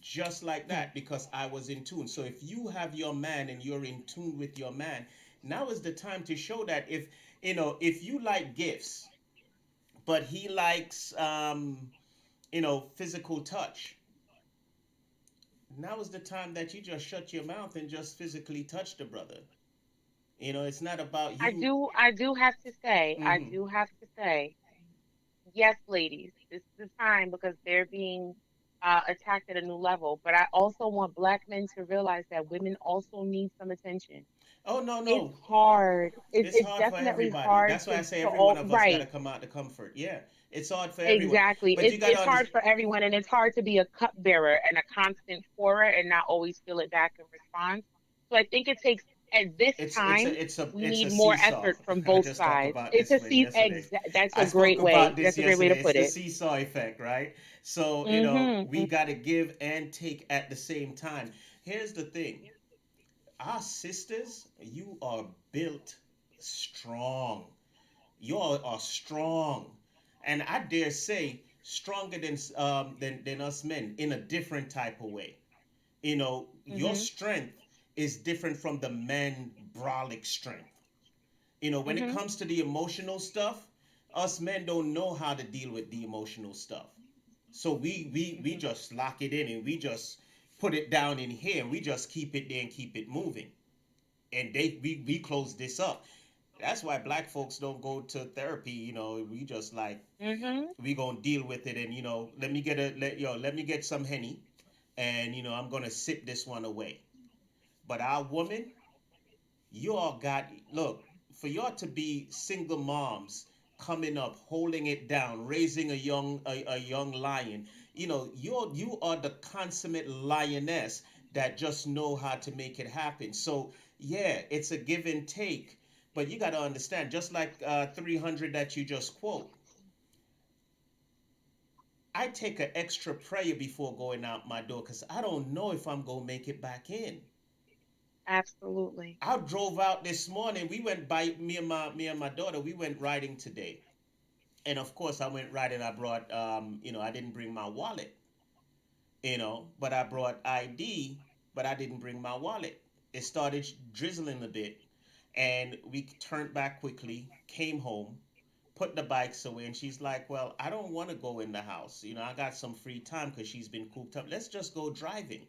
just like Hmm. that, because I was in tune. So if you have your man and you're in tune with your man, now is the time to show that. If you like gifts, but he likes physical touch, now is the time that you just shut your mouth and just physically touch the brother. It's not about you. I do have to say, Hmm. yes, ladies, this is the time because they're being attacked at a new level. But I also want black men to realize that women also need some attention. Oh, no, It's no. hard. It's It's hard for definitely everybody. hard That's why I say to every one all of us got to right. come out the comfort. Yeah, it's hard for everyone. Exactly. But you got to It's hard understand. for everyone, and it's hard to be a cupbearer and a constant pourer and not always feel it back in response. So I think it takes at this time we It's a need more seesaw. effort from I both just talked sides. about It's this a one see yesterday. that's I a spoke great about way. this That's a great way to yesterday. It's put the it. seesaw effect, right? So, we Mhm. got to give and take at the same time. Here's the thing. Our sisters, you are built strong. You all are strong. And I dare say stronger than us men, in a different type of way. Your Mhm. strength is different from the men brolic strength. When it Mhm. comes to the emotional stuff, us men don't know how to deal with the emotional stuff. So we Mhm. just lock it in, and we just put it down in here, and we just keep it there and keep it moving. And we close this up. That's why black folks don't go to therapy. We just like, Mhm. we gonna deal with it, and let me get some henny, and I'm gonna sip this one away. But our woman, you all got, look, for y'all to be single moms, coming up, holding it down, raising a young lion. You are the consummate lioness that just know how to make it happen. So yeah, it's a give and take, but you got to understand, just like 300 that you just quote, I take an extra prayer before going out my door, because I don't know if I'm gonna make it back in. Absolutely. I drove out this morning. We went by, me and my daughter. We went riding today, and of course, I went riding. I brought, I didn't bring my wallet, but I brought ID, but I didn't bring my wallet. It started drizzling a bit, And we turned back quickly, came home, put the bikes away, and she's like, "Well, I don't want to go in the house. I got some free time because she's been cooped up. Let's just go driving."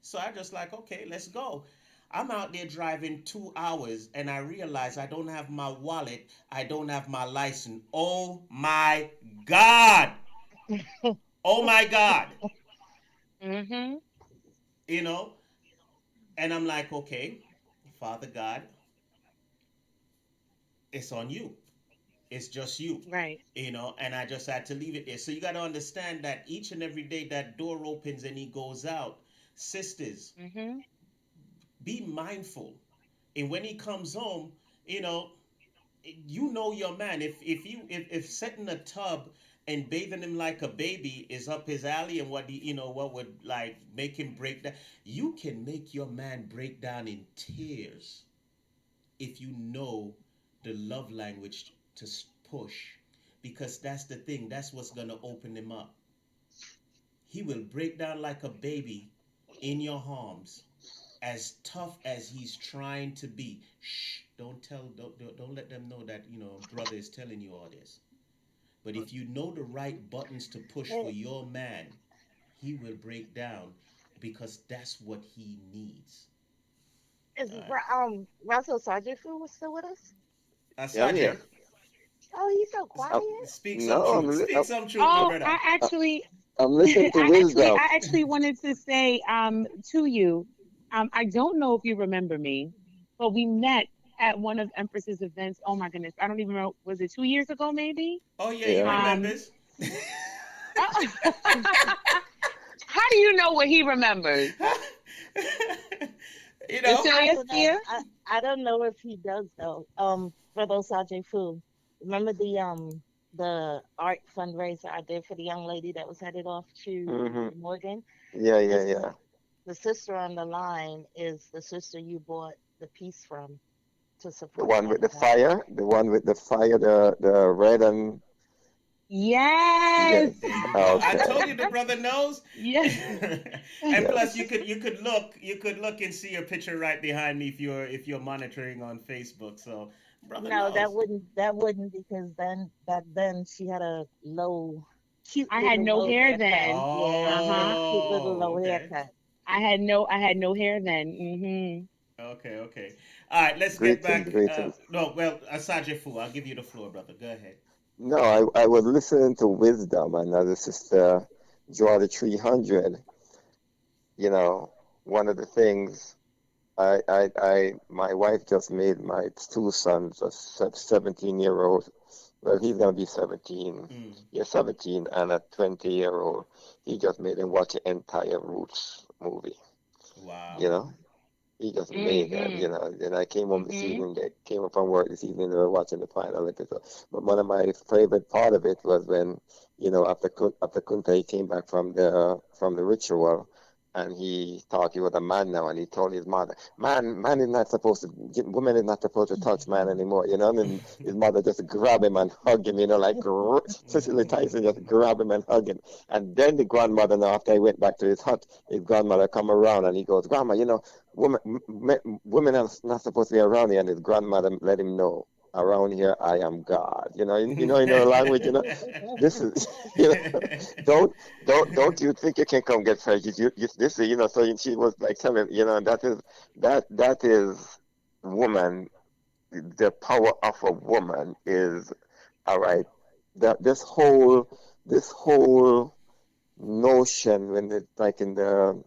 So I just like, okay, let's go. I'm out there driving 2 hours and I realize I don't have my wallet. I don't have my license. Oh my God. Oh my God. Mhm. You know? And I'm like, okay, Father God, it's on you. It's just you. Right. And I just had to leave it there. So you got to understand that each and every day that door opens and he goes out, sisters, Mhm. be mindful. And when he comes home, you know, your man. If setting a tub and bathing him like a baby is up his alley and what would like make him break down, you can make your man break down in tears if you know the love language to push, because that's the thing. That's what's gonna open him up. He will break down like a baby in your arms, as tough as he's trying to be. Shh, don't let them know that brother is telling you all this. But if you know the right buttons to push for your man, he will break down because that's what he needs. Is All right. Russell Sergeant Fu was still with us? Yeah, I'm here. Sergeant, Oh, he's so quiet. speak some No, truth. Speak some truth, my Oh, brother. I'm listening to wisdom. I actually wanted to say to you, I don't know if you remember me, but we met at one of Empress's events. Oh my goodness, I don't even know. Was it 2 years ago, maybe? Oh yeah, he Yeah. remembers. How do you know what he remembers? you You know. I serious, don't know. dear? I don't know if he does though. Brother Sergeant Fu, remember the art fundraiser I did for the young lady that was headed off Hmm. to Morgan? Yeah, The yeah, sis- yeah. the sister on the line is the sister you bought the piece from to The support one that with the event. fire, the one with the fire, the red and Yes. yes. There you go. I Okay. told you the brother knows. Yes. And plus, Yes. you could look and see a picture right behind me if you're monitoring on Facebook. So brother No, knows. that wouldn't because then back then she had a cute I had little no low hair haircut. then. Yeah, she had a Uh-huh. cute little Oh, low okay, haircut. I had no hair then. okay, okay. All right, let's get Greetings, back. greetings. No, well, Asaje Fu, I'll give you the floor, brother. Go ahead. No, I was listening to wisdom, and as the sister draw the 300, you know, one of the things my wife just made my two sons, a 17-year-old, well, he's gonna be 17, Mm. yeah, 17, and a 20-year-old. He just made him watch the entire Roots movie, you Wow. know. He just made them, Mhm. And I came home this Mhm. evening, they came up from work this evening, they were watching the final episode. But one of my favorite part of it was when, after Kunta, he came back from the ritual, and he thought he was a man now, and he told his mother, man is not supposed to, women is not supposed to touch man anymore, and his mother just grab him and hug him, like Cicely Tyson just grab him and hug him. And then the grandmother, now after he went back to his hut, his grandmother come around and he goes, Grandma, women are not supposed to be around here, and his grandmother let him know. Around here, I am God. In the language. This is, don't you think you can come get fed? This is, So she was like telling, that is woman. The power of a woman is all right. That this whole notion when it's like in the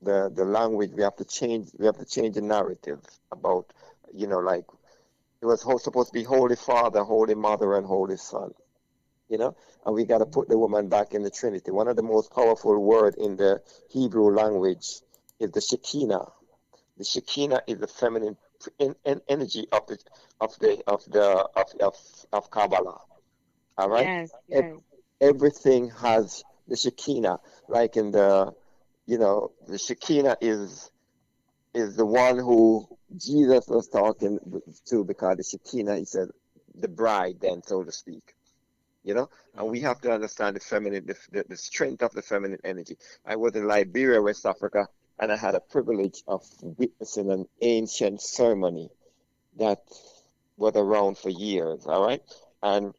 language we have to change the narrative about like it was supposed to be Holy Father, Holy Mother, and Holy Son, you know and we got to put the woman back in the Trinity. One of the most powerful word in the Hebrew language is the Shekinah. The Shekinah is the feminine energy of Kabbalah. All right. Yes, Ev- yes. Everything has the Shekinah, like in the Shekinah is the one who Jesus was talking to, because the Shekinah, he said, the bride, then, so to speak. And we Mhm. have to understand the feminine, the strength of the feminine energy. I was in Liberia, West Africa, and I had a privilege of witnessing an ancient ceremony that was around for years. All right, and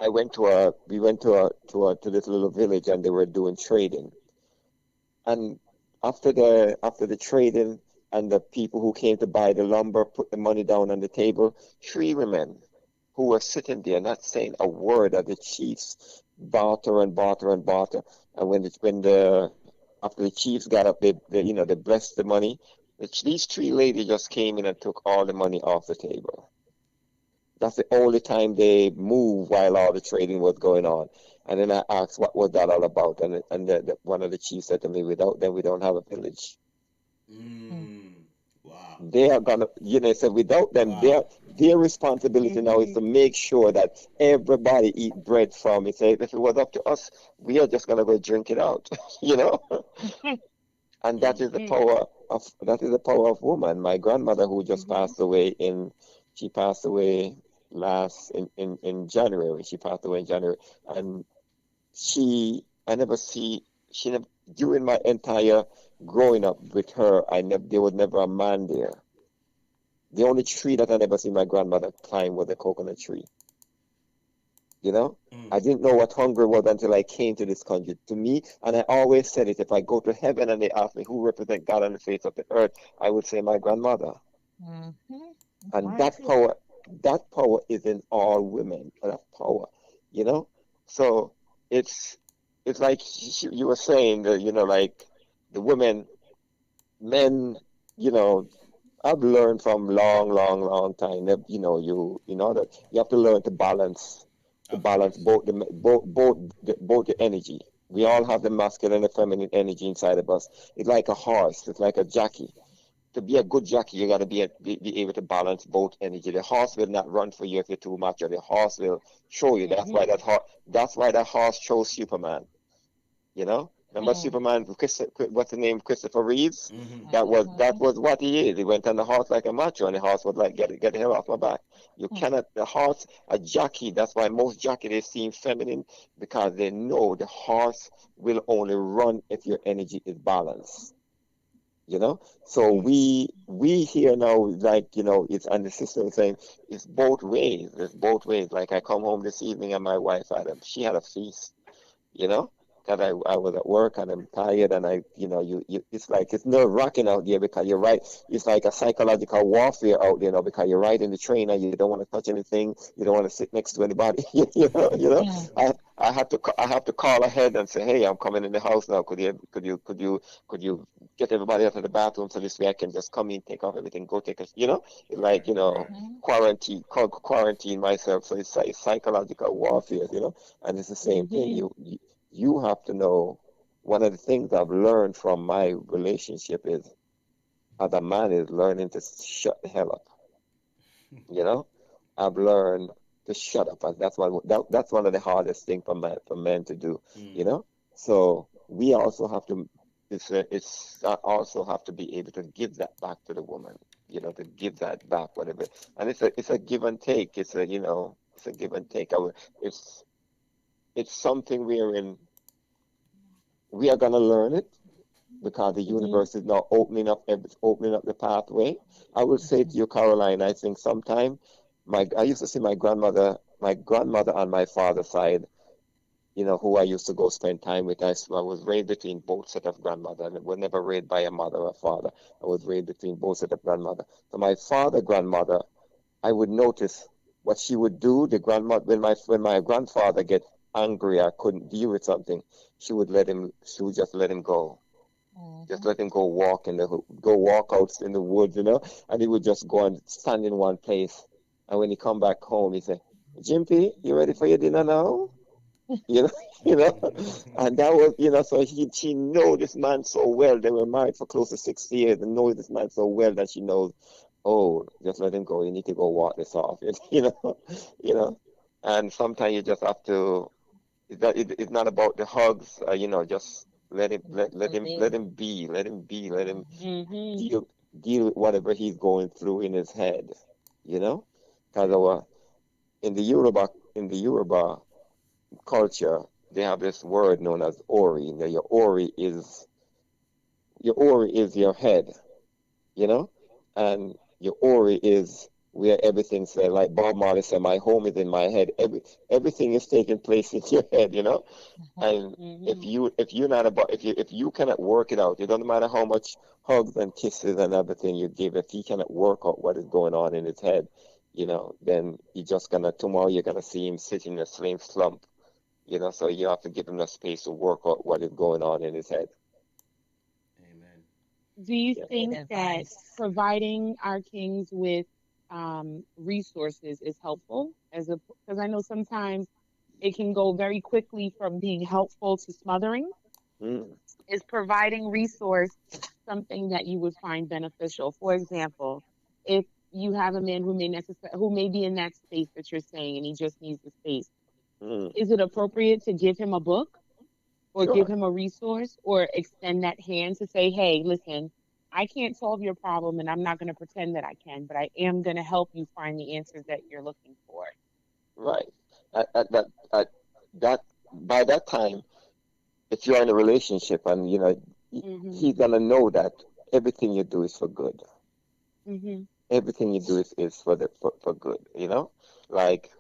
we went to this little village, and they were doing trading. And after the trading, and the people who came to buy the lumber put the money down on the table, three women who were sitting there not saying a word, of the chiefs barter and barter and barter. And when the after the chiefs got up, they blessed the money. These three ladies just came in and took all the money off the table. That's the only time they moved while all the trading was going on. And then I asked, what was that all about? One of the chiefs said to me, without them, we don't have a village. Mm. Wow. They are gonna, said without them, Wow. their responsibility now is to make sure that everybody eat bread from it. Say, if it was up to us, we are just gonna go drink it out, you know. And that is the power of woman. My grandmother, who just passed away she passed away in January. She passed away in January, and I never see, she never, during my entire growing up with her, there was never a man there. The only tree that I never seen my grandmother climb was a coconut tree. You know, I didn't know what hunger was until I came to this country. To me, and I always said it, if I go to heaven and they ask me who represent God on the face of the earth, I would say my grandmother. And that power is in all women. That power, you know. So it's like you were saying that, like the women, men, you know, I've learned from long, long, long time that, that you have to learn to balance, Of course. both the energy. We all have the masculine and the feminine energy inside of us. It's like a horse. It's like a jockey. To be a good jockey, you got to be able to balance both energy. The horse will not run for you if you're too much, or the horse will show you. That's why that horse chose Superman. You know, remember Superman? What's the name? Christopher Reeves. That was what he is. He went on the horse like a macho, and the horse was like, get the hell off my back. You cannot. The horse, a jockey. That's why most jockey they seem feminine, because they know the horse will only run if your energy is balanced. You know, so we here now, like, it's, and the sister was saying, it's both ways. It's both ways. Like, I come home this evening and my wife she had a feast, you know, that I was at work and I'm tired, and it's like, it's nerve wracking out there, because you're right. It's like a psychological warfare out there now, because you're riding the train and you don't want to touch anything. You don't want to sit next to anybody. I have to call ahead and say, hey, I'm coming in the house now. Could you get everybody out of the bathroom, so this way I can just come in, take off everything, go take a, like, quarantine myself. So it's like psychological warfare, and it's the same thing. You have to know, one of the things I've learned from my relationship is, as a man, is learning to shut the hell up. You know, I've learned to shut up, and that's one of the hardest things for men to do. So we also have to. It's I also have to be able to give that back to the woman. To give that back, whatever. And it's a give and take. It's a give and take. It's it's something we are gonna learn it, because the universe is now opening up the pathway. I will say to you, Caroline, I think sometime I used to see my grandmother on my father's side, who I used to go spend time with. I was raised between both set of grandmother, and was never raised by a mother or father. I was raised between both set of grandmother. So my grandmother, I would notice what she would do. The grandmother, when my grandfather get angry or couldn't deal with something, she would just let him go. Just let him go walk out in the woods, and he would just go and stand in one place. And when he come back home, he say, Jimpy, you ready for your dinner now? You know, you know, and that was, so she know this man so well. They were married for close to 6 years, and know this man so well that she knows, oh, just let him go. You need to go walk this off, you know. And sometimes you just have to. It's not about the hugs, just let him deal with whatever he's going through in his head, you know, because in the Yoruba culture, they have this word known as ori. Now, your ori is your head, and your ori is where everything's there. Like Bob Marley said, my home is in my head. Everything is taking place in your head, you know. And if you cannot work it out, it doesn't matter how much hugs and kisses and everything you give. If he cannot work out what is going on in his head, you know, then you just gonna tomorrow you're gonna see him sitting in a same slump, you know. So you have to give him the space to work out what is going on in his head. Amen. Do you Yeah. think that Advice. providing our kings with resources is helpful? Because I know sometimes it can go very quickly from being helpful to smothering. Mm, Is providing resource something that you would find beneficial? For example, if you have a man who may be in that space that you're saying and he just needs the space, mm. is it appropriate to give him a book or give Sure. him a resource or extend that hand to say, hey, listen, I can't solve your problem and I'm not going to pretend that I can, but I am going to help you find the answers that you're looking for? Right. At that by that time, if you're in a relationship and you know Hmm. he's gonna know that everything you do is for good. Hmm. Everything you do is for good, you know? Like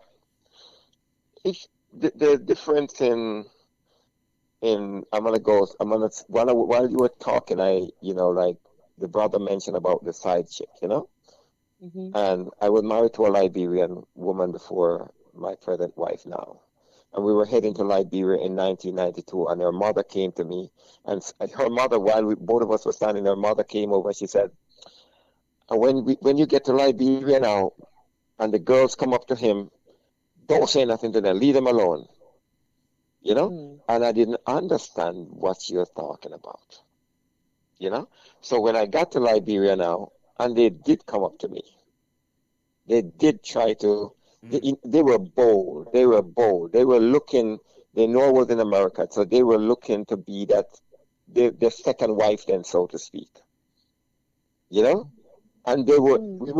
if the difference in while you were talking, I you know, like the brother mentioned about the side chick, you know? Hmm. And I was married to a Liberian woman before my present wife now. And we were heading to Liberia in 1992, and her mother came to me. And her mother, while both of us were standing, her mother came over. She said, when you get to Liberia now, and the girls come up to him, don't say nothing to them. Leave them alone, you know? Mm. And I didn't understand what she was talking about, you know? So when I got to Liberia now, and they did come up to me, they did try to. They were bold. They were bold. They were looking. They know I was in America, so they were looking to be their second wife, then, so to speak. You know, and Mm. we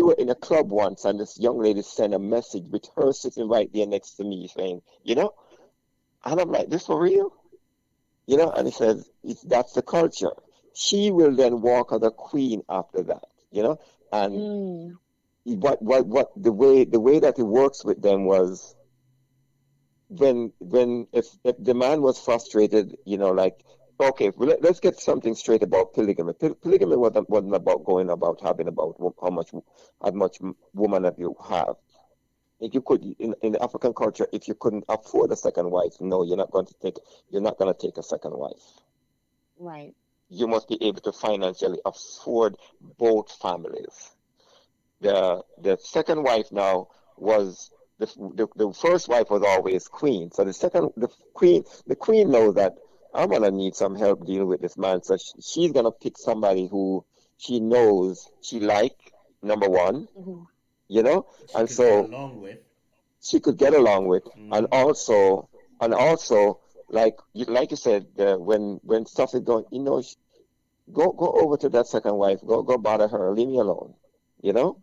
were in a club once, and this young lady sent a message with her sitting right there next to me, saying, you know, and I'm like, this for real? You know, and he says, that's the culture. She will then walk as a queen after that. You know, and Mm. what the way that it works with them was when if the man was frustrated, you know, like okay, let's get something straight about polygamy. Polygamy wasn't about going about having about how much woman that you have. If you could in the African culture, if you couldn't afford a second wife, no, you're not going to take a second wife. Right. You must be able to financially afford both families. The second wife now was the first wife was always queen. So the queen knows that I'm gonna need some help dealing with this man. So she's gonna pick somebody who she knows she like, number one, Hmm. you know, She and could get so along with. she could get along with, and Mm-hmm. also like you said, when stuff is going, you know, go over to that second wife, go bother her, leave me alone, you know.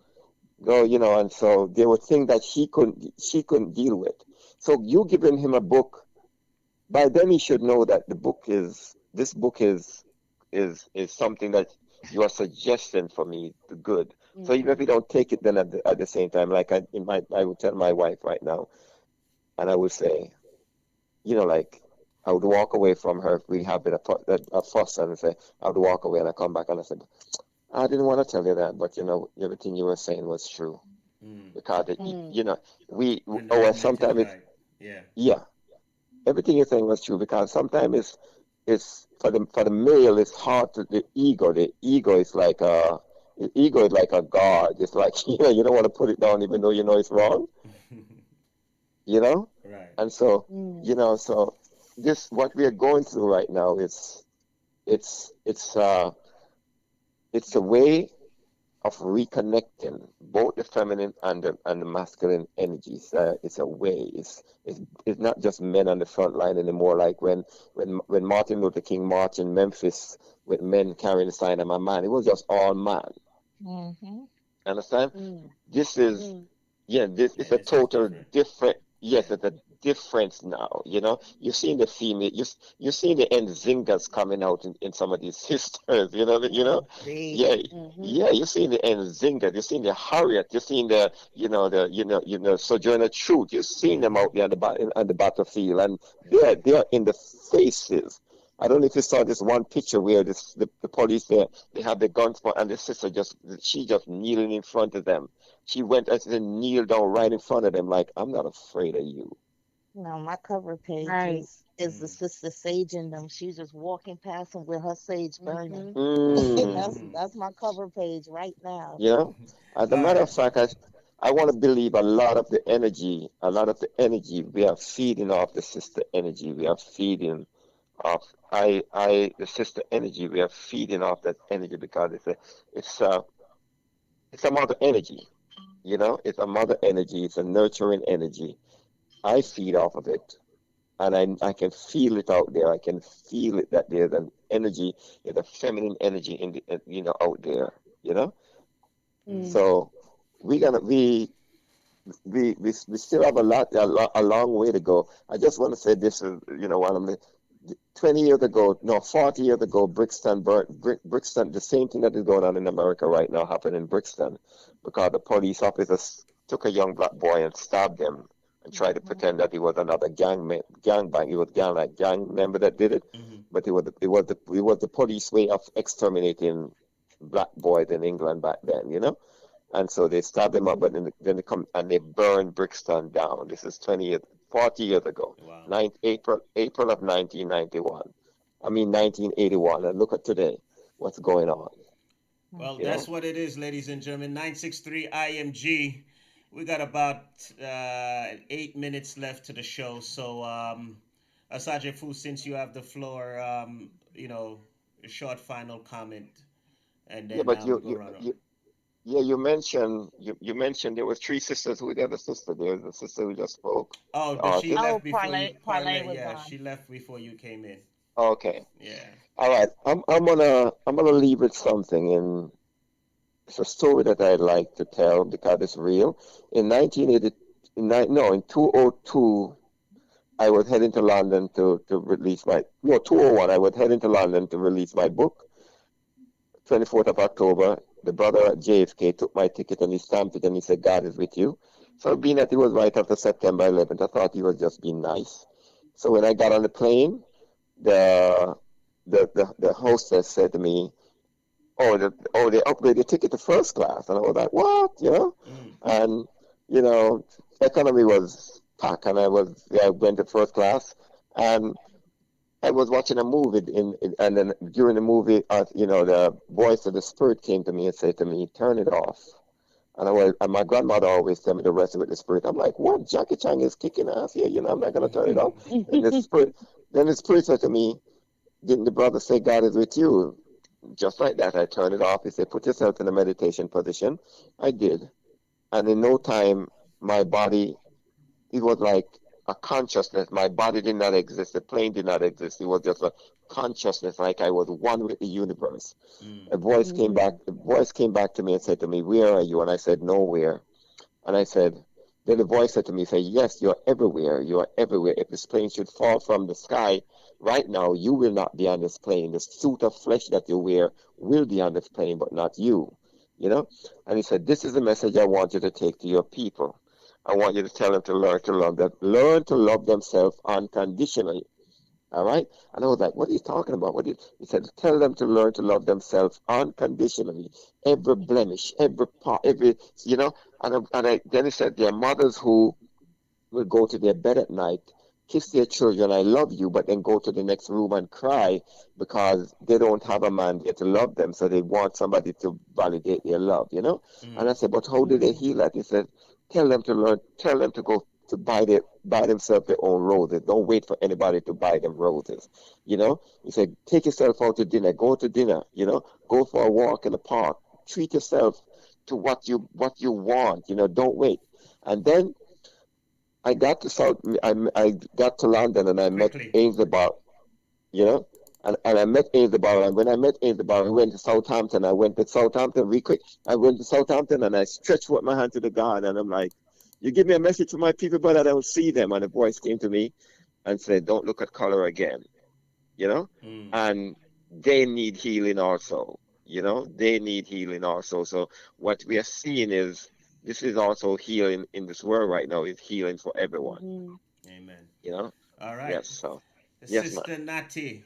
Go, you know, and so there were things that she couldn't deal with. So you giving him a book, by then he should know that this book is something that you are suggesting for me, the good. So even if Hmm. you don't take it, then at the same time, like I would tell my wife right now, and I would say, you know, like I would walk away from her if we have been a fuss, and say I would walk away, and I come back and I said, I didn't want to tell you that, but you know, everything you were saying was true. Mm. Because Mm. you know When the or moment is sometimes right. Yeah. yeah, everything you're saying was true, because sometimes it's for the male, it's hard to the ego is like a guard. It's like you know, you don't want to put it down even though you know it's wrong, you know. Right. And so Mm. you know, so this what we are going through right now is it's it's uh it's a way of reconnecting both the feminine and the masculine energies. It's a way. It's not just men on the front line anymore. Like when Martin Luther King marched in Memphis with men carrying the sign "I'm a man," it was just all man. Hmm. Understand? Mm. This is Mm. yeah. This Yeah, is a this is total different. different. Yeah. Yes, it's a difference now. You know, you're seeing the female, you're seeing the Nzingas coming out in some of these sisters. See. Yeah, Mm-hmm. yeah. You're seeing the Nzinga, you're seeing the Harriet, you're seeing the Sojourner Truth. You're seeing them out there on the battlefield, and they're in the faces. I don't know if you saw this one picture where the police there, they have the guns, and the sister she just kneeling in front of them. She went and kneeled down right in front of them, like, I'm not afraid of you. No, my cover page Right. is the sister Sage in them. She's just walking past them with her sage burning. Mm-hmm. That's Mm. that's my cover page right now. You know, as a All matter right. of fact, I want to believe a lot of the energy we are feeding off the sister energy. We are feeding off the sister energy. We are feeding off that energy because it's a it's a mother energy. You know, it's a mother energy. It's a nurturing energy. I feed off of it, and I can feel it out there. I can feel it that there's an energy, there's a feminine energy in the out there. You know, Mm. so we gonna we still have a long way to go. I just want to say this is, while I'm 20 years ago, no, 40 years ago, Brixton, the same thing that is going on in America right now happened in Brixton because the police officers took a young black boy and stabbed him and tried to Mhm. pretend that he was another gang bang. He was gang member that did it, Mm-hmm. but it was the police way of exterminating black boys in England back then, and so they stabbed him up, but then they come and they burned Brixton down. This is 40 years ago, Wow. April of 1991. I mean 1981. And look at today, what's going on? Well, You that's know, what it is, ladies and gentlemen. 963 IMG. We got about 8 minutes left to the show. So, Asaje Fu, since you have the floor, a short final comment, and yeah, then but we go around. you mentioned there was three sisters. Who the other sister? There's the sister who just spoke, Oh, the but she artist. Oh, left before you. parlay Parlay, was yeah, on. she left before you came in. Okay, Yeah. all right. I'm gonna leave with something, and it's a story that I'd like to tell because it's real. In 1980, in 202. I was heading to London to release my, no, 201. I was heading to London to release my book. 24th of October, the brother at JFK took my ticket and he stamped it and he said, God is with you. So being that it was right after September 11th, I thought he was just being nice. So when I got on the plane, the the hostess said to me, they upgraded the ticket to first class. And I was like, what? Mm. And, you know, economy was packed and I went to first class. And I was watching a movie and then during the movie, the voice of the spirit came to me and said to me, turn it off. And my grandmother always tell me to rest with the spirit. I'm like, what? Jackie Chan is kicking ass here. I'm not going to turn it off. And then the spirit said to me, didn't the brother say God is with you? Just like that, I turned it off. He said, put yourself in a meditation position. I did. And in no time, my body, it was like a consciousness. My body did not exist. The plane did not exist. It was just a consciousness, like I was one with the universe. Mm. A voice came back. The voice came back to me and said to me, "Where are you?" And I said, "Nowhere." And I said, then the voice said to me, "Say yes, you're everywhere. You are everywhere. If this plane should fall from the sky right now, you will not be on this plane. The suit of flesh that you wear will be on this plane, but not you." You know. And he said, "This is the message I want you to take to your people. I want you to tell them to learn to love themselves unconditionally." All right. And I was like, what are you talking about? He said, tell them to learn to love themselves unconditionally. Every blemish, every part, then he said, there are mothers who will go to their bed at night, kiss their children, I love you, but then go to the next room and cry because they don't have a man there to love them. So they want somebody to validate their love. And I Mm. said, but how do they heal that? He said, tell them to go to buy themselves their own roses. Don't wait for anybody to buy them roses. He said, take yourself out to dinner, go to dinner, go for a walk in the park, treat yourself to what you want, don't wait. And then I got to London and I met Quickly. Ainsley Bar, you know, and I met Ainsley Bar. And when I met Ainsley Bar, I went to Southampton. I went to Southampton real quick. I went to Southampton and I stretched out my hand to the God and I'm like, You give me a message for my people, but I don't see them. And the voice came to me and said, don't look at color again, you know? Mm. And they need healing also, you know? They need healing also. So what we are seeing is this is also healing in this world right now, is healing for everyone, Hmm. Amen. you know? All right. Yes, so, yes, ma'am. Sister Natty,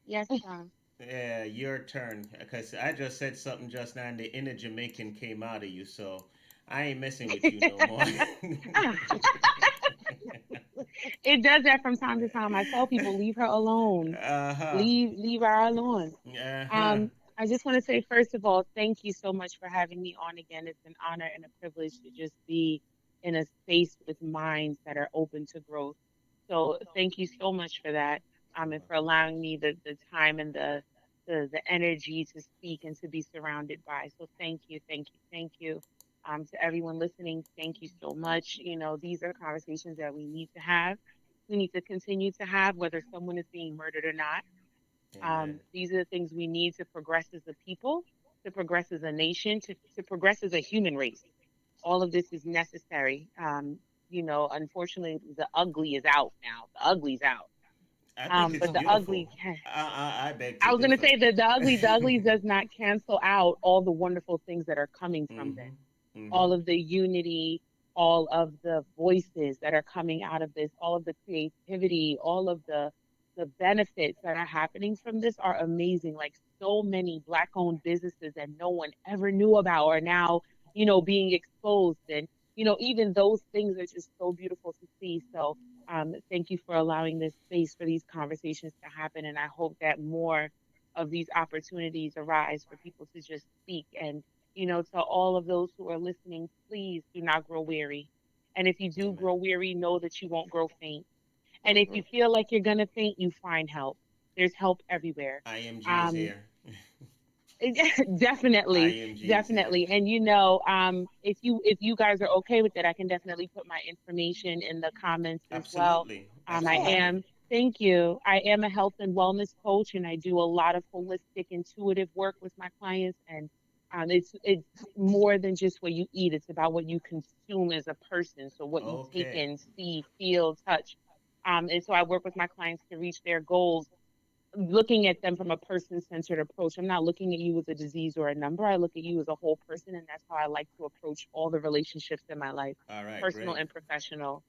Yes, Tom. yeah, your turn. Because I just said something just now and the inner Jamaican came out of you, so I ain't messing with you no more. Ah, it does that from time to time. I tell people, leave her alone. Uh-huh. Leave her alone. Uh-huh. I just want to say, first of all, thank you so much for having me on again. It's an honor and a privilege to just be in a space with minds that are open to growth. So thank you so much for that. You're And for welcome. allowing me the time and the energy to speak and to be surrounded by. So thank you, thank you, thank you. To everyone listening, thank you so much. You know, these are conversations that we need to have. We need to continue to have, whether someone is being murdered or not. Amen. These are the things we need to progress as a people, to progress as a nation, to progress as a human race. All of this is necessary. You know, unfortunately, the ugly is out now. The ugly's out. I think it's But the beautiful. ugly, I beg to I was going to differ. say that the ugly does not cancel out all the wonderful things that are coming from this. Mm-hmm. Mm-hmm. All of the unity, all of the voices that are coming out of this, all of the creativity, all of the benefits that are happening from this are amazing. Like so many black owned businesses that no one ever knew about are now, you know, being exposed. And, you know, even those things are just so beautiful to see. So thank you for allowing this space for these conversations to happen. And I hope that more of these opportunities arise for people to just speak. And, you know, to all of those who are listening, please do not grow weary. And if you do Amen. grow weary, know that you won't grow faint. And if Hmm. you feel like you're going to faint, you find help. There's help everywhere. IMG is Um, here. definitely, IMG is here. definitely. And you know, if you guys are okay with it, I can definitely put my information in the comments as well. Absolutely. I Absolutely. am, thank you. I am a health and wellness coach, and I do a lot of holistic, intuitive work with my clients. And it's more than just what you eat; it's about what you consume as a person. So what you take Okay. in, see, feel, touch. And so I work with my clients to reach their goals looking at them from a person centered approach. I'm not looking at you as a disease or a number. I look at you as a whole person, and that's how I like to approach all the relationships in my life, All right. personal Great. and professional.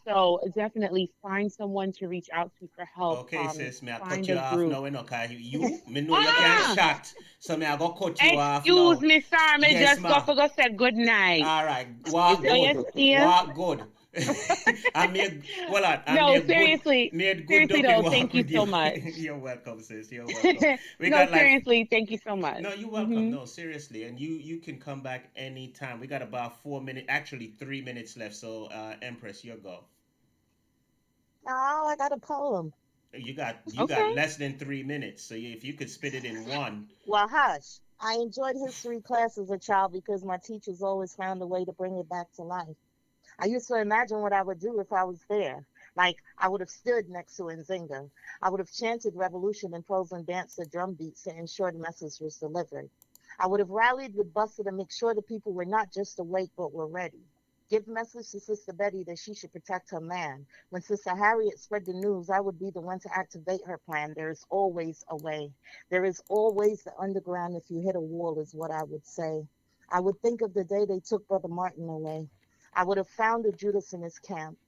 So definitely find someone to reach out to for help. Okay, sis, may I cut Find you a off group. now? Okay, you, me know you can't Ah, chat, so may I go cut you off excuse now? me, sir. Me Yes, just go ma. for go say good night. All right, You walk know you good, see? walk good. I made, well, I No, made good seriously ducking though, walk thank you with so you. much. You're welcome, sis. You're welcome. We No, got like seriously, thank you so much. no, you're welcome. Hmm. No, seriously, and you can come back anytime. We got about 4 minutes, actually 3 minutes left. So, Empress, your go. Oh, I got a poem. You got Okay. less than 3 minutes. So if you could spit it in one. Well, hush. I enjoyed history class as a child because my teachers always found a way to bring it back to life. I used to imagine what I would do if I was there. Like, I would have stood next to Nzinga. I would have chanted revolution in prose and danced to drum beats to ensure the message was delivered. I would have rallied with Buster to make sure the people were not just awake but were ready. Give message to Sister Betty that she should protect her man. When Sister Harriet spread the news, I would be the one to activate her plan. There is always a way. There is always the underground if you hit a wall, is what I would say. I would think of the day they took Brother Martin away. I would have found a Judas in his camp.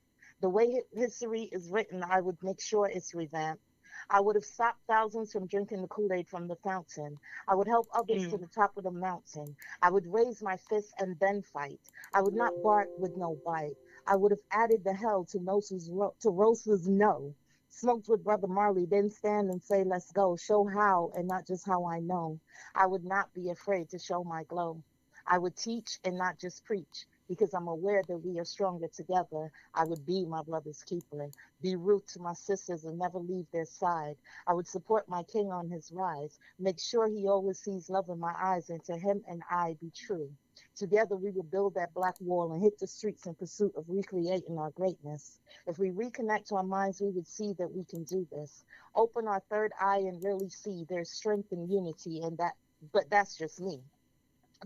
The way history is written, I would make sure it's revamped. I would have stopped thousands from drinking the Kool Aid from the fountain. I would help others to Mm. the top of the mountain. I would raise my fist and then fight. I would not bark with no bite. I would have added the hell to Rosa's no. Smoked with Brother Marley, then stand and say, let's go. Show how and not just how I know. I would not be afraid to show my glow. I would teach and not just preach because I'm aware that we are stronger together. I would be my brother's keeper, be root to my sisters and never leave their side. I would support my king on his rise, make sure he always sees love in my eyes, and to him and I be true. Together we will build that black wall and hit the streets in pursuit of recreating our greatness. If we reconnect our minds, we would see that we can do this. Open our third eye and really see there's strength in unity, and that, but that's just me.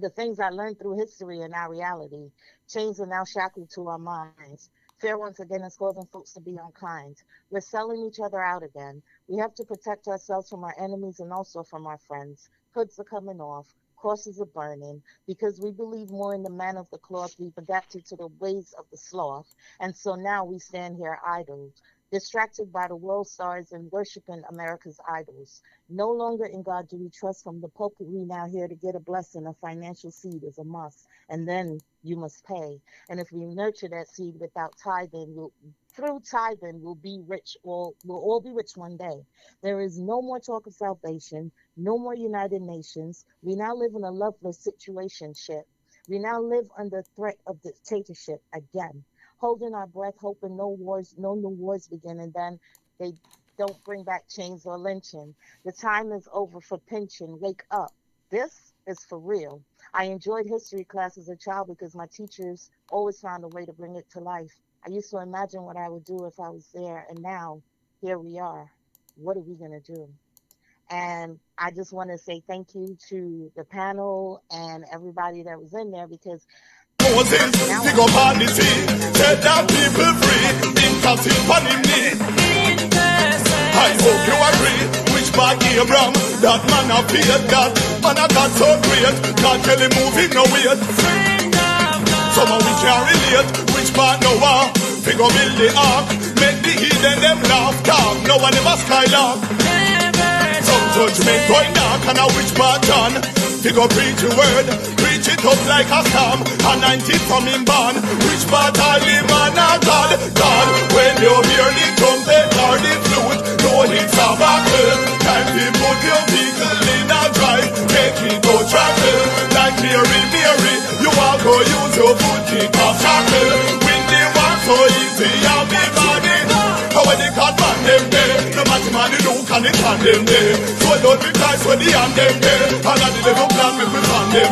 The things I learned through history are now reality. Chains are now shackled to our minds. Fear once again is causing folks to be unkind. We're selling each other out again. We have to protect ourselves from our enemies and also from our friends. Hoods are coming off. Crosses are burning. Because we believe more in the man of the cloth, we've adapted to the ways of the sloth. And so now we stand here idle, distracted by the world stars and worshiping America's idols. No longer in God do we trust. From the pulpit we now hear to get a blessing, a financial seed is a must, and then you must pay. And if we nurture that seed without tithing, through tithing, we'll be rich, or we'll all be rich one day. There is no more talk of salvation, no more United Nations. We now live in a loveless situationship. We now live under threat of dictatorship again, holding our breath, hoping no new wars begin, and then they don't bring back chains or lynching. The time is over for pinching. Wake up. This is for real. I enjoyed history class as a child because my teachers always found a way to bring it to life. I used to imagine what I would do if I was there, and now here we are. What are we going to do? And I just want to say thank you to the panel and everybody that was in there, because Moses, dig up on the sea, set the people free, intercede on him knee. I hope you agree, which part Abraham, that man of faith, that man of God so great, God tell him move him no weight. Somehow we can't relate, which part Noah, figure build the ark, make the heathen them laugh, talk, no one ever skylark. Some judgment going dark, and a which part John, figure preach the word, preach it up like a storm, and 90 from him born. Which part I live man of God? God, when you hear the trumpet or the flute, know it's a battle. Time to put your vehicle in a drive, take it go travel. Like Mary, you are go use your foot, kick off shackle. When they want so easy, I'll be body. How when they can't man them there, no matter man the look and the can them there. So don't be Christ when the hand them there, and I did the plan me with them.